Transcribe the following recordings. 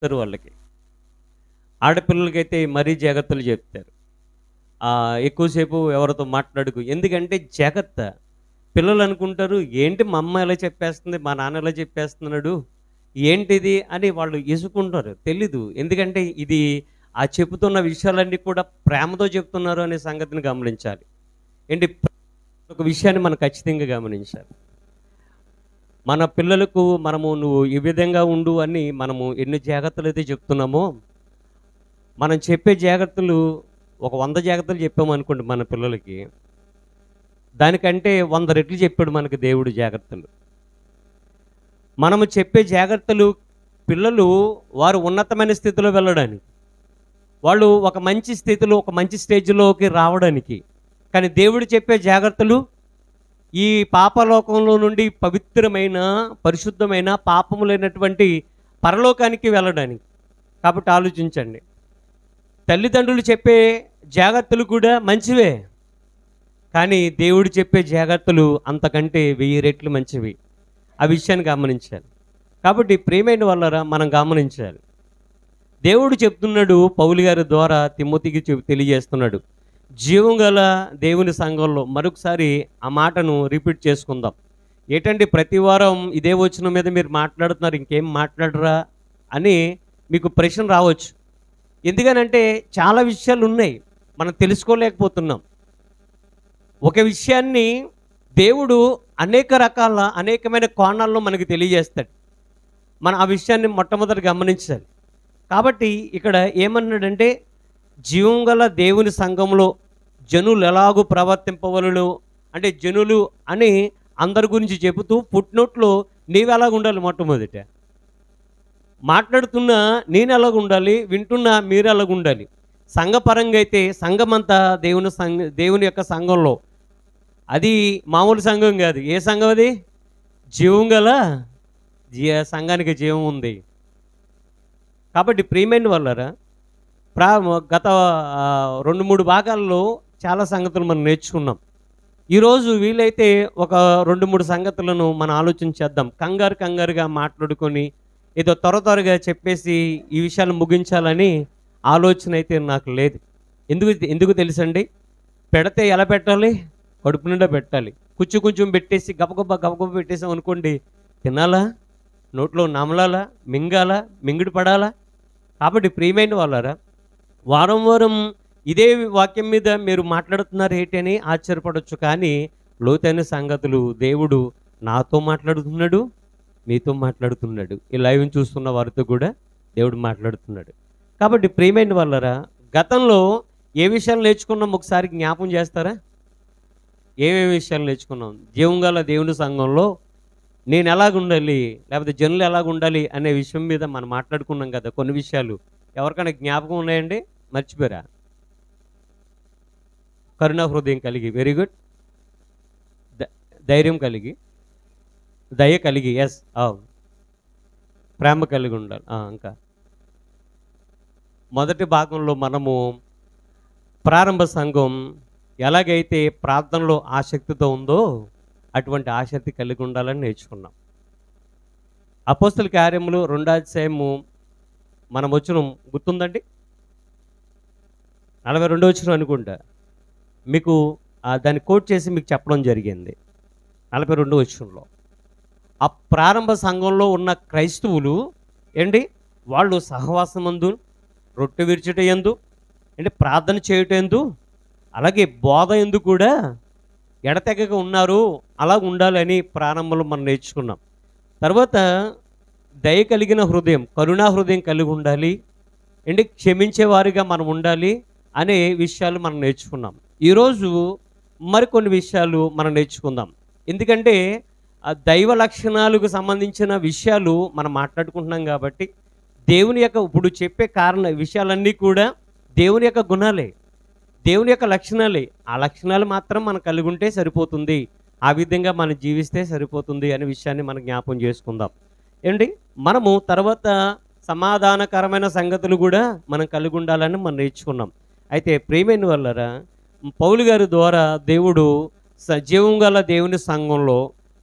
వాళ్ళకి. ఆడపిల్లలకైతే మరీ జాగ్రత్తలు చెప్తారు. ఎక్కువసేపు ఎవరితో మాట్లాడకు. ఎందుకంటే జాగ్రత్త. పిల్లలు అనుకుంటారు, ఏంటి మా అమ్మ ఎలా చెప్పేస్తుంది, మా నాన్న ఎలా చెప్పేస్తున్నాడు, ఏంటిది అని వాళ్ళు ఇసుకుంటారు. తెలీదు. ఎందుకంటే ఇది చెప్పుతున్న విషయాలన్నీ కూడా ప్రేమతో చెప్తున్నారు అనే సంగతిని గమనించాలి. ఏంటి, ఒక విషయాన్ని మనం ఖచ్చితంగా గమనించాలి. మన పిల్లలకు నువ్వు ఈ విధంగా ఉండు అని మనము ఎన్ని జాగ్రత్తలు అయితే చెప్తున్నామో, మనం చెప్పే జాగ్రత్తలు ఒక 100 జాగ్రత్తలు చెప్పామనుకోండి మన పిల్లలకి, దానికంటే 100 రెట్లు చెప్పాడు మనకి దేవుడు జాగ్రత్తలు. మనము చెప్పే జాగ్రత్తలు పిల్లలు వారు ఉన్నతమైన స్థితిలో వెళ్ళడానికి, వాళ్ళు ఒక మంచి స్థితిలో ఒక మంచి స్టేజ్లోకి రావడానికి. కానీ దేవుడు చెప్పే జాగ్రత్తలు ఈ పాపలోకంలో నుండి పవిత్రమైన, పరిశుద్ధమైన, పాపము లేనటువంటి పరలోకానికి వెళ్ళడానికి. కాబట్టి ఆలోచించండి. తల్లిదండ్రులు చెప్పే జాగ్రత్తలు కూడా మంచివే, కానీ దేవుడు చెప్పే జాగ్రత్తలు అంతకంటే 1000 రెట్లు మంచివి. ఆ విషయాన్ని గమనించాలి. కాబట్టి ప్రియమైన వాళ్ళరా, మనం గమనించాలి. దేవుడు చెప్తున్నాడు, పౌలు గారి ద్వారా తిమోతికి తెలియజేస్తున్నాడు. జీవం గల దేవుని సంఘంలో మరొకసారి ఆ మాటను రిపీట్ చేసుకుందాం. ఏంటంటే ప్రతి వారం ఇదే వచనం మీద మీరు మాట్లాడుతున్నారు, ఇంకేం మాట్లాడరా అని మీకు ప్రశ్న రావచ్చు. ఎందుకనంటే చాలా విషయాలు ఉన్నాయి, మనం తెలుసుకోలేకపోతున్నాం. ఒక విషయాన్ని దేవుడు అనేకమైన కోణాల్లో మనకి తెలియజేస్తాడు. మనం ఆ విషయాన్ని మొట్టమొదటి గమనించాలి. కాబట్టి ఇక్కడ ఏమన్నాడంటే, జీవం గల దేవుని సంఘంలో జనులు ఎలాగూ ప్రవర్తింపవలను అంటే, జనులు అని అందరి గురించి చెబుతూ ఫుట్నోట్లో నీవు ఎలాగ ఉండాలి, మొట్టమొదట మాట్లాడుతున్నా నేను ఎలాగ ఉండాలి, వింటున్నా మీరు ఎలాగ ఉండాలి. సంఘపరంగా అయితే సంఘమంతా దేవుని యొక్క సంఘంలో, అది మామూలు సంఘం కాదు. ఏ సంఘం అది? జీవం గల సంఘానికి జీవం ఉంది. కాబట్టి ప్రియమైన వాళ్ళరా, గత 2-3 భాగాల్లో చాలా సంగతులు మనం నేర్చుకున్నాం. ఈరోజు వీలైతే ఒక 2-3 సంగతులను మనం ఆలోచించేద్దాం. కంగారుగా మాట్లాడుకొని ఏదో త్వరగా చెప్పేసి ఈ విషయాలు ముగించాలని ఆలోచన అయితే నాకు లేదు. ఎందుకు తెలుసండి? పెడితే ఎలా పెట్టాలి? కడుపు నిండా పెట్టాలి. కొంచెం పెట్టేసి గబగబా పెట్టేసాం అనుకోండి, తినాలా, నోట్లో నమలాలా, మింగుడు పడాలా? కాబట్టి ప్రియమైన వాళ్ళారా, వారం ఇదే వాక్యం మీద మీరు మాట్లాడుతున్నారు ఏంటి అని ఆశ్చర్యపడవచ్చు. కానీ లోతైన సంగతులు దేవుడు నాతో మాట్లాడుతున్నాడు, మీతో మాట్లాడుతున్నాడు, ఈ లైవ్ చూస్తున్న వారితో కూడా దేవుడు మాట్లాడుతున్నాడు. కాబట్టి ప్రియమైన వాళ్ళారా, గతంలో ఏ విషయాలు నేర్చుకున్నాం ఒకసారి జ్ఞాపం చేస్తారా? ఏమేమి విషయాలు నేర్చుకున్నాం? జీవం గల దేవుని సంఘంలో నేను ఎలాగుండాలి, లేకపోతే జనులు ఎలాగుండాలి అనే విషయం మీద మనం మాట్లాడుకున్నాం కదా. కొన్ని విషయాలు ఎవరికైనా జ్ఞాపకం ఉన్నాయండి? మర్చిపోయారా? కరుణా హృదయం కలిగి, వెరీ గుడ్. ధైర్యం కలిగి, దయ కలిగి, ఎస్, ప్రేమ కలిగి ఉండాలి. ఇంకా మొదటి భాగంలో మనము ప్రారంభ సంఘం ఎలాగైతే ప్రార్థనలో ఆసక్తితో ఉందో అటువంటి ఆసక్తి కలిగి ఉండాలని నేర్చుకున్నాం. అపోస్తల కార్యములు 2వ అధ్యాయము మనం వచనం గుర్తుందండి, 42వ వచనం అనుకుంటా. మీకు దాన్ని కోట్ చేసి మీకు చెప్పడం జరిగింది. 42వ వచనంలో ఆ ప్రారంభ సంఘంలో ఉన్న క్రైస్తవులు వాళ్ళు సహవాసమందు, రొట్టె విరుచుట యందు, ప్రార్థన చేయుట యందు, అలాగే బోధ యందు కూడా ఎడతెగక ఉన్నారు. అలా ఉండాలని ప్రారంభంలో మనం నేర్చుకున్నాం. తర్వాత దయ కలిగిన హృదయం, కరుణా హృదయం కలిగి ఉండాలి, క్షమించేవారిగా మనం ఉండాలి అనే విషయాలు మనం నేర్చుకున్నాం. ఈరోజు మరికొన్ని విషయాలు మనం నేర్చుకుందాం. ఎందుకంటే దైవ లక్షణాలకు సంబంధించిన విషయాలు మనం మాట్లాడుకుంటున్నాం కాబట్టి, దేవుని యొక్క ఇప్పుడు చెప్పే విషయాలన్నీ కూడా దేవుని యొక్క గుణాలే, దేవుని యొక్క లక్షణాలే. ఆ లక్షణాలు మాత్రం మనం కలిగి ఉంటే సరిపోతుంది, ఆ విధంగా మనం జీవిస్తే సరిపోతుంది అనే విషయాన్ని మనం జ్ఞాపం చేసుకుందాం. మనము తర్వాత సమాధానకరమైన సంగతులు కూడా మనం కలిగి ఉండాలని మనం నేర్చుకున్నాం. అయితే ప్రియమైన వాళ్ళరా, పౌలు గారి ద్వారా దేవుడు జీవం గల దేవుని సంఘంలో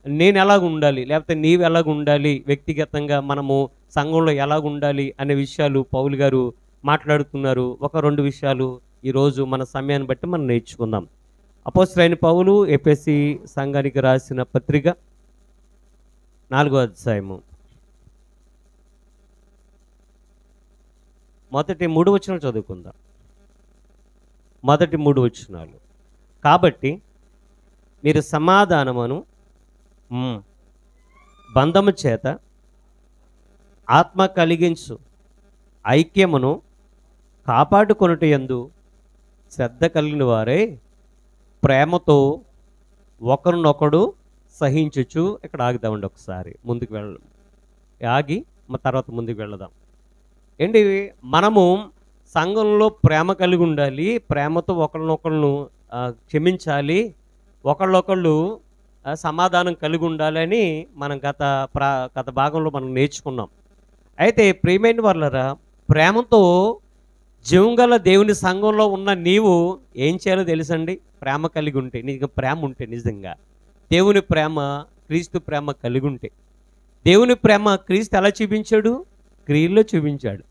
నేను ఎలాగ ఉండాలి, లేకపోతే నీవు ఎలాగ ఉండాలి, వ్యక్తిగతంగా మనము సంఘంలో ఎలాగ ఉండాలి అనే విషయాలు పౌలు గారు మాట్లాడుతున్నారు. ఒక 2 విషయాలు ఈరోజు మన సమయాన్ని బట్టి మనం నేర్చుకుందాం. అపోస్తలుడైన పౌలు ఎఫెసీ సంఘానికి రాసిన పత్రిక 4వ అధ్యాయము మొదటి 3 వచనాలు చదువుకుందాం. మొదటి 3 వచనాలు. కాబట్టి మీరు సమాధానమును బంధము చేత ఆత్మ కలిగించు ఐక్యమును కాపాడుకొనుట యందు శ్రద్ధ కలిగిన వారే ప్రేమతో ఒకరినొకడు సహించుచు. ఇక్కడ ఆగుదామండి, ఒకసారి ముందుకు వెళ్ళడం ఆగి తర్వాత ముందుకు వెళదాం. ఏంటి, మనము సంఘంలో ప్రేమ కలిగి ఉండాలి, ప్రేమతో ఒకరినొకళ్ళు క్షమించాలి, ఒకళ్ళొకళ్ళు సమాధానం కలిగి ఉండాలని మనం గత భాగంలో మనం నేర్చుకున్నాం. అయితే ప్రియమైన వాళ్ళరా, ప్రేమతో జీవంగల దేవుని సంఘంలో ఉన్న నీవు ఏం చేయాలో తెలుసండి? ప్రేమ కలిగి ఉంటే, నీకు ప్రేమ ఉంటే, నిజంగా దేవుని ప్రేమ, క్రీస్తు ప్రేమ కలిగి ఉంటే. దేవుని ప్రేమ క్రీస్తు ఎలా చూపించాడు? క్రియల్లో చూపించాడు.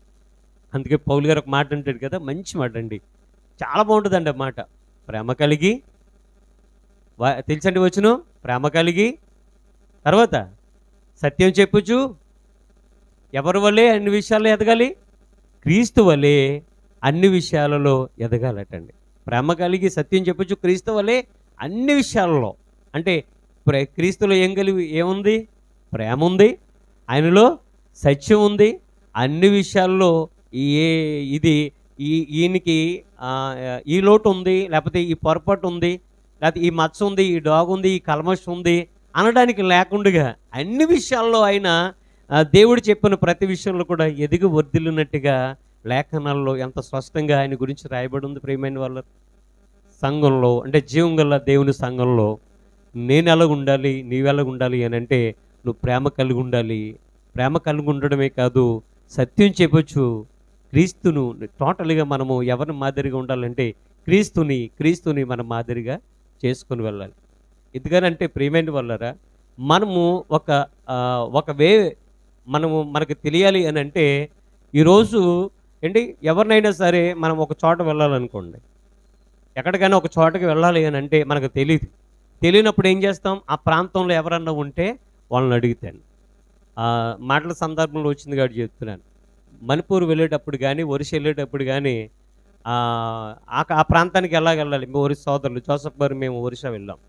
అందుకే పౌలు గారు ఒక మాట అంటాడు కదా, మంచి మాట అండి, చాలా బాగుంటుందండి ఆ మాట. ప్రేమ కలిగి, తెలుసండి వచ్చును, ప్రేమ కలిగి, తర్వాత సత్యం చెప్పుచు ఎవరి వల్లే అన్ని విషయాల్లో ఎదగాలి? క్రీస్తు వలె అన్ని విషయాలలో ఎదగాలటండి. ప్రేమ కలిగి సత్యం చెప్పుచు క్రీస్తు వలె అన్ని విషయాలలో. అంటే క్రీస్తులో ఏముంది? ప్రేమ ఉంది, ఆయనలో సత్యం ఉంది. అన్ని విషయాల్లో ఈయనకి ఈ లోటు ఉంది, లేకపోతే ఈ పొరపాటు ఉంది, లేకపోతే ఈ మచ్చ ఉంది, ఈ డాగ్ ఉంది, ఈ కల్మషం ఉంది అనడానికి లేకుండా అన్ని విషయాల్లో ఆయన దేవుడు చెప్పిన ప్రతి విషయంలో కూడా ఎదిగి వర్ధిల్లినట్టుగా లేఖనాల్లో ఎంత స్పష్టంగా ఆయన గురించి రాయబడి ఉంది. ప్రియమైన వాళ్ళ సంఘంలో, అంటే జీవం గల దేవుని సంఘంలో నేను ఎలాగ ఉండాలి, నీవెలాగ ఉండాలి అని అంటే, నువ్వు ప్రేమ కలిగి ఉండాలి. ప్రేమ కలిగి ఉండడమే కాదు, సత్యం చెప్పొచ్చు. క్రీస్తును టోటల్గా మనము ఎవరిని మాదిరిగా ఉండాలంటే క్రీస్తుని మనం మాదిరిగా చేసుకొని వెళ్ళాలి. ఎందుకనంటే ప్రియమైన వాళ్ళరా, మనము మనకు తెలియాలి అని అంటే, ఈరోజు ఏంటి, ఎవరినైనా సరే మనం ఒక చోట వెళ్ళాలనుకోండి, ఎక్కడికైనా ఒక చోటకి వెళ్ళాలి అని అంటే మనకు తెలియనప్పుడు ఏం చేస్తాం? ఆ ప్రాంతంలో ఎవరన్నా ఉంటే వాళ్ళని అడుగుతాను. మాటల సందర్భంలో వచ్చింది కాబట్టి చెప్తున్నాను. మణిపూర్ వెళ్ళేటప్పుడు కానీ, ఒరిస్సా వెళ్ళేటప్పుడు కానీ ఆ ప్రాంతానికి వెళ్ళాలి. మేము ఒరిస్సా సోదరులు జోసఫ్ గారు, మేము ఒరిస్సా వెళ్ళాం.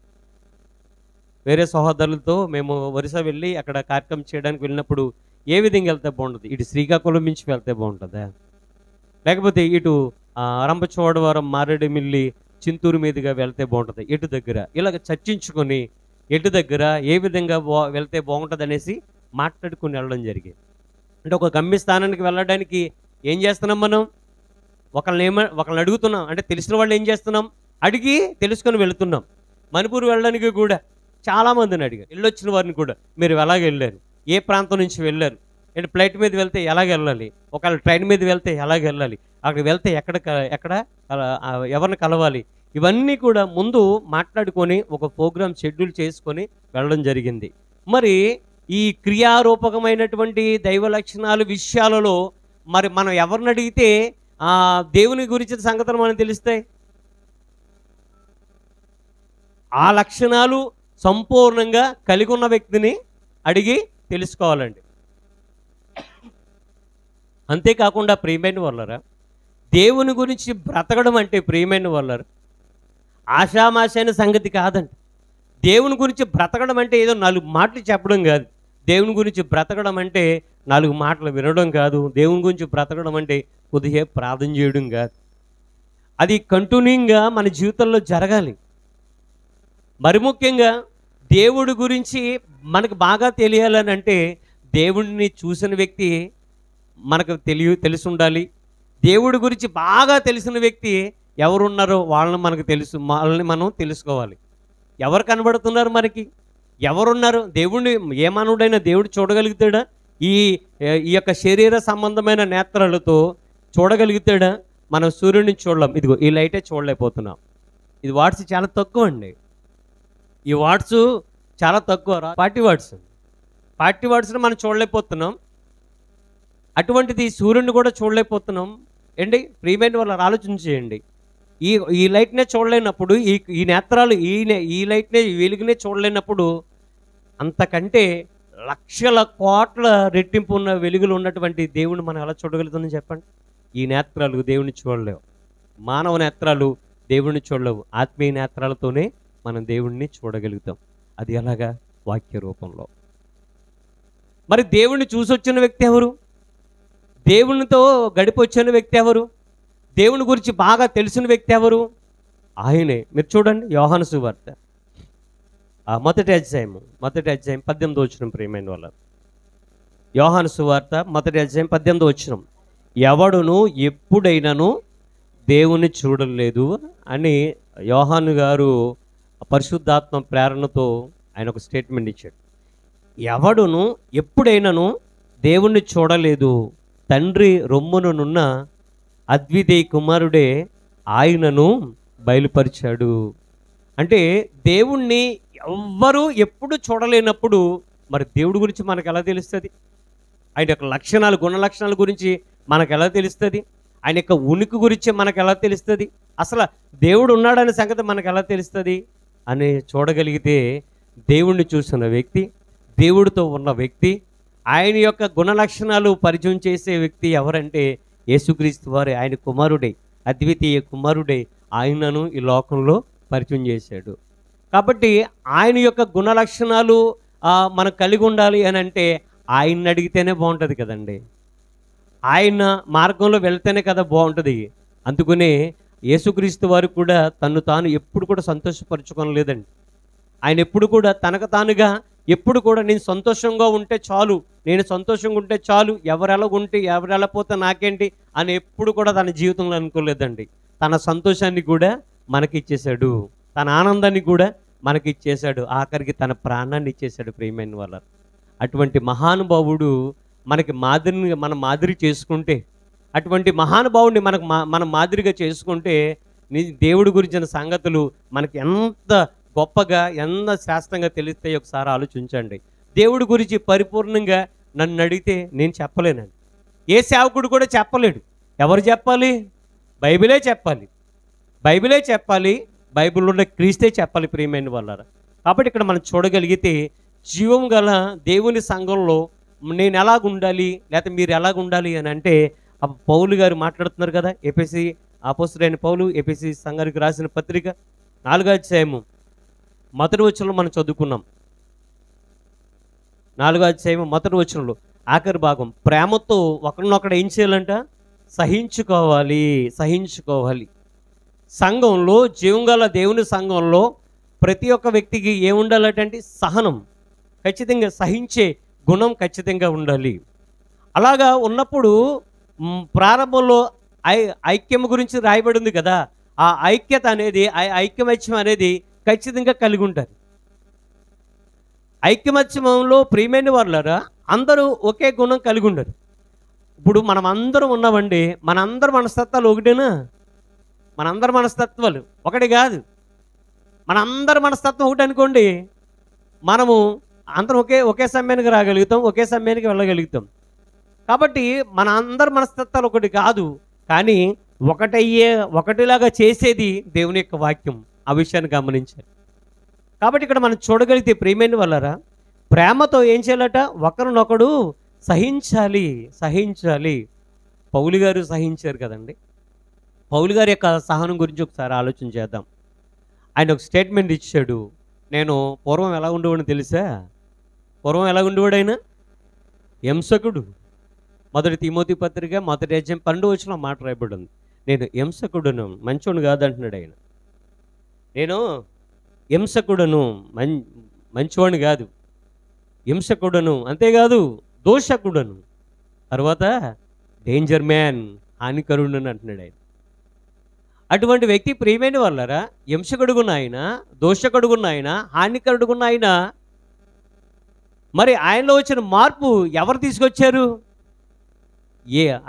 వేరే సహోదరులతో మేము ఒరిస్సా వెళ్ళి అక్కడ కార్యక్రమం చేయడానికి వెళ్ళినప్పుడు ఏ విధంగా వెళ్తే బాగుంటుంది? ఇటు శ్రీకాకుళం నుంచి వెళ్తే బాగుంటుందా, లేకపోతే ఇటు రంపచోడవరం, మారేడుమిల్లి, చింతూరు మీదుగా వెళ్తే బాగుంటుంది, ఎటు దగ్గర ఇలాగ చర్చించుకొని ఎటు దగ్గర ఏ విధంగా వెళ్తే బాగుంటుంది అనేసి మాట్లాడుకుని వెళ్ళడం జరిగింది. అంటే ఒక గమ్యస్థానానికి వెళ్ళడానికి ఏం చేస్తున్నాం? మనం ఒకళ్ళని అడుగుతున్నాం. అంటే తెలిసిన వాళ్ళు ఏం చేస్తున్నాం? అడిగి తెలుసుకొని వెళుతున్నాం. మణిపూర్ వెళ్ళడానికి కూడా చాలామందిని అడిగారు, వెళ్ళొచ్చిన వారిని కూడా, మీరు ఎలాగ వెళ్ళారు, ఏ ప్రాంతం నుంచి వెళ్ళారు, అంటే ఫ్లైట్ మీద వెళ్తే ఎలాగ వెళ్ళాలి, ఒకవేళ ట్రైన్ మీద వెళ్తే ఎలాగ వెళ్ళాలి, అక్కడికి వెళ్తే ఎక్కడ ఎవరిని కలవాలి, ఇవన్నీ కూడా ముందు మాట్లాడుకొని ఒక ప్రోగ్రామ్ షెడ్యూల్ చేసుకొని వెళ్ళడం జరిగింది. మరి ఈ క్రియారూపకమైనటువంటి దైవ లక్షణాలు విషయాలలో మరి మనం ఎవరిని అడిగితే దేవుని గురించిన సంగతులు మనకు తెలుస్తాయి? ఆ లక్షణాలు సంపూర్ణంగా కలిగి ఉన్న వ్యక్తిని అడిగి తెలుసుకోవాలండి. అంతేకాకుండా ప్రియమైన వాళ్ళరా, దేవుని గురించి బ్రతకడం అంటే ప్రియమైన వాళ్ళరా ఆషామాషైన సంగతి కాదండి. దేవుని గురించి బ్రతకడం అంటే ఏదో 4 మాటలు చెప్పడం కాదు. దేవుని గురించి బ్రతకడం అంటే 4 మాటలు వినడం కాదు. దేవుని గురించి బ్రతకడం అంటే కొద్దిగా ప్రార్థన చేయడం కాదు. అది కంటిన్యూగా మన జీవితంలో జరగాలి. మరి ముఖ్యంగా దేవుడి గురించి మనకు బాగా తెలియాలని అంటే దేవుడిని చూసిన వ్యక్తి మనకు తెలిసి ఉండాలి. దేవుడి గురించి బాగా తెలిసిన వ్యక్తి ఎవరున్నారో వాళ్ళని వాళ్ళని మనం తెలుసుకోవాలి. ఎవరు కనబడుతున్నారు మనకి? ఎవరున్నారు? దేవుడిని ఏ మానవుడైనా దేవుడు చూడగలుగుతాడా? ఈ యొక్క శరీర సంబంధమైన నేత్రాలతో చూడగలుగుతాడా? మనం సూర్యుడిని చూడలేం. ఇదిగో ఈ లైటే చూడలేకపోతున్నాం. ఇది వాట్స్ చాలా తక్కువ అండి. ఈ వాట్స్ చాలా తక్కువ. 40 వాట్స్ని మనం చూడలేకపోతున్నాం. అటువంటిది సూర్యుడిని కూడా చూడలేకపోతున్నాం ఏంటి ప్రియమైన వాళ్ళు ఆలోచన చేయండి. ఈ ఈ లైట్నే చూడలేనప్పుడు, ఈ నేత్రాలు ఈ లైట్నే ఈ వెలుగునే చూడలేనప్పుడు, అంతకంటే లక్షల కోట్ల రెట్టింపు ఉన్న వెలుగులు ఉన్నటువంటి దేవుణ్ణి మనం ఎలా చూడగలుగుతుందని చెప్పండి. ఈ నేత్రాలు దేవుణ్ణి చూడలేవు, మానవ నేత్రాలు దేవుణ్ణి చూడలేవు. ఆత్మీయ నేత్రాలతోనే మనం దేవుణ్ణి చూడగలుగుతాం. అది ఎలాగా? వాక్య రూపంలో. మరి దేవుణ్ణి చూసొచ్చిన వ్యక్తి ఎవరు? దేవునితో గడిపొచ్చిన వ్యక్తి ఎవరు? దేవుని గురించి బాగా తెలిసిన వ్యక్తి ఎవరు? ఆయనే. మీరు చూడండి యోహాను సువార్త మొదటి అధ్యాయం 18వ వచనం. ప్రియమైన వాళ్ళ, యోహాను సువార్త మొదటి అధ్యాయం 18వ వచనం. ఎవడును ఎప్పుడైనాను దేవుని చూడలేదు అని యోహాను గారు పరిశుద్ధాత్మ ప్రేరణతో ఆయన ఒక స్టేట్మెంట్ ఇచ్చాడు. ఎవడును ఎప్పుడైనాను దేవుణ్ణి చూడలేదు, తండ్రి రొమ్మునున్న అద్వితీయ కుమారుడే ఆయనను బయలుపరిచాడు. అంటే దేవుణ్ణి ఎవ్వరూ ఎప్పుడు చూడలేనప్పుడు మరి దేవుడి గురించి మనకు ఎలా తెలుస్తుంది? ఆయన యొక్క లక్షణాలు, గుణ లక్షణాల గురించి మనకు ఎలా తెలుస్తుంది? ఆయన యొక్క ఉనికి గురించి మనకు ఎలా తెలుస్తుంది? అసలు దేవుడు ఉన్నాడనే సంగతి మనకు ఎలా తెలుస్తుంది అని చూడగలిగితే, దేవుణ్ణి చూసిన వ్యక్తి, దేవుడితో ఉన్న వ్యక్తి, ఆయన యొక్క గుణ లక్షణాలు పరిచయం చేసే వ్యక్తి ఎవరంటే యేసుక్రీస్తు వారే. ఆయన కుమారుడే, అద్వితీయ కుమారుడే ఆయనను ఈ లోకంలో పరిచయం చేశాడు. కాబట్టి ఆయన యొక్క గుణ లక్షణాలు మనం కలిగి ఉండాలి అని అంటే ఆయన్ని అడిగితేనే బాగుంటుంది కదండి. ఆయన మార్గంలో వెళ్తేనే కదా బాగుంటుంది. అందుకనే యేసుక్రీస్తు వారు కూడా తను తాను ఎప్పుడు కూడా సంతోషపరచుకోలేదండి. ఆయన ఎప్పుడు కూడా తనకు తానుగా ఎప్పుడు కూడా నేను సంతోషంగా ఉంటే చాలు, నేను సంతోషంగా ఉంటే చాలు, ఎవరెలా ఉంటే ఎవరెలా పోతే నాకేంటి అని ఎప్పుడు కూడా తన జీవితంలో అనుకోలేదండి. తన సంతోషాన్ని కూడా మనకిచ్చేశాడు, తన ఆనందాన్ని కూడా మనకిచ్చేశాడు, ఆఖరికి తన ప్రాణాన్ని ఇచ్చేశాడు. ప్రియమైన వాళ్ళ, అటువంటి మహానుభావుడు మనకి మాదిరిని మనం మాదిరి చేసుకుంటే, అటువంటి మహానుభావుడిని మనం మాదిరిగా చేసుకుంటే దేవుడి గురించిన సంగతులు మనకి ఎంత గొప్పగా, ఎంత శాస్త్రంగా తెలుస్తాయి ఒకసారి ఆలోచించండి. దేవుడి గురించి పరిపూర్ణంగా నన్ను అడిగితే నేను చెప్పలేనండి. ఏ సేవకుడు కూడా చెప్పలేడు. ఎవరు చెప్పాలి? బైబిలే చెప్పాలి, బైబిలే చెప్పాలి, బైబిల్లో ఉన్న క్రీస్తే చెప్పాలి. ప్రియమైన వాళ్ళారా, కాబట్టి ఇక్కడ మనం చూడగలిగితే జీవం గల దేవుని సంఘంలో నేను ఎలాగుండాలి, లేకపోతే మీరు ఎలాగుండాలి అని అంటే పౌలు గారు మాట్లాడుతున్నారు కదా. ఎఫెసీ అపోస్తలుడైన పౌలు ఎఫెసీ సంఘానికి రాసిన పత్రిక 4వ అధ్యాయము మొదటి వచనంలో మనం చదువుకున్నాం. 4వ అధ్యాయం మొదటి వచనంలో ఆఖరి భాగం, ప్రేమతో ఒకరినొకడు ఏం చేయాలంట? సహించుకోవాలి, సహించుకోవాలి. సంఘంలో, జీవంగల దేవుని సంఘంలో ప్రతి ఒక్క వ్యక్తికి ఏముండాలంటే సహనం, ఖచ్చితంగా సహించే గుణం ఖచ్చితంగా ఉండాలి. అలాగా ఉన్నప్పుడు ప్రారంభంలో ఐక్యం గురించి రాయబడింది కదా. ఆ ఐక్యత అనేది, ఐక్యమత్యం అనేది ఖచ్చితంగా కలిగి ఉంటారు. ఐక్యమత్యంలో ప్రియమైన వాళ్ళారా అందరూ ఒకే గుణం కలిగి ఉండరు. ఇప్పుడు మనం అందరం ఉన్నామండి, మనందరి మనస్తత్వాలు ఒకటేనా? మనందరి మనస్తత్వాలు ఒకటి కాదు. మనందరి మనస్తత్వం ఒకటి అనుకోండి, మనము అందరం ఒకే సమయానికి రాగలుగుతాం, ఒకే సమయానికి వెళ్ళగలుగుతాం. కాబట్టి మన అందరి మనస్తత్వాలు ఒకటి కాదు, కానీ ఒకటిలాగా చేసేది దేవుని యొక్క వాక్యం. ఆ విషయాన్ని గమనించాలి. కాబట్టి ఇక్కడ మనం చూడగలిగితే ప్రియమైన వాళ్ళారా, ప్రేమతో ఏం చేయాలట? ఒకరినొకడు సహించాలి, సహించాలి. పౌలు గారు సహించారు కదండి. పౌలు గారి యొక్క సహనం గురించి ఒకసారి ఆలోచన చేద్దాం. ఆయన ఒక స్టేట్మెంట్ ఇచ్చాడు. నేను పూర్వం ఎలా ఉండేవాడిని తెలుసా? పూర్వం ఎలా ఉండేవాడు ఆయన? హింసకుడు. మొదటి తిమోతి పత్రిక మొదటి అధ్యాయం 12వ వచనంలో మాట రాయబడింది. నేను హింసకుడును, మంచోడు కాదంటున్నాడు ఆయన. నేను హింసకుడును, మంచివాడిని కాదు, హింసకుడును, అంతేకాదు దోషకుడును, తర్వాత డేంజర్ మ్యాన్, హానికరుడు అంటున్నాడు ఆయన. అటువంటి వ్యక్తి ప్రియమైన వాళ్ళరా, హింసకుడుగున్న ఆయన, దోషకుడుగున్న ఆయన, హానికరుడుగున్న ఆయన, మరి ఆయనలో వచ్చిన మార్పు ఎవరు తీసుకొచ్చారు?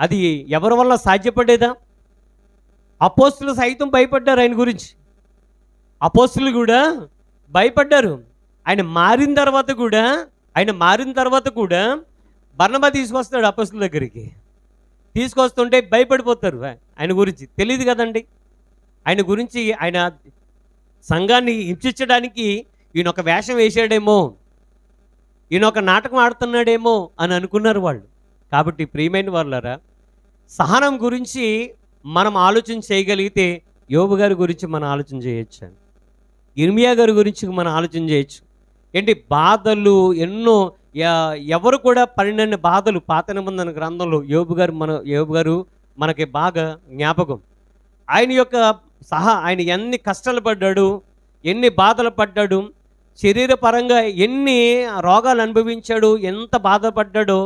అది ఎవరి వల్ల సాధ్యపడేదా? అపోస్తులు సైతం భయపడ్డారు ఆయన గురించి. అపోస్తులు కూడా భయపడ్డారు. ఆయన మారిన తర్వాత కూడా బర్నబా తీసుకొస్తాడు అపోస్తుల దగ్గరికి. తీసుకొస్తుంటే భయపడిపోతారు. ఆయన గురించి తెలియదు కదండి. ఆయన గురించి ఆయన సంఘాన్ని హింసించడానికి ఈయన ఒక వేషం వేసాడేమో, ఈయన ఒక నాటకం ఆడుతున్నాడేమో అని అనుకున్నారు వాళ్ళు. కాబట్టి ప్రియమైన వాళ్ళారా, సహనం గురించి మనం ఆలోచన చేయగలిగితే యోబు గారి గురించి మనం ఆలోచన చేయొచ్చు, ఇర్మియా గారి గురించి మనం ఆలోచన చేయొచ్చు. ఏంటి బాధలు ఎన్నో, ఎవరు కూడా పడినన్ని బాధలు పాత నిబంధన గ్రంథంలో యోబు గారు మనకి బాగా జ్ఞాపకం. ఆయన యొక్క ఆయన ఎన్ని కష్టాలు పడ్డాడు, ఎన్ని బాధలు పడ్డాడు, శరీరపరంగా ఎన్ని రోగాలు అనుభవించాడు, ఎంత బాధపడ్డాడో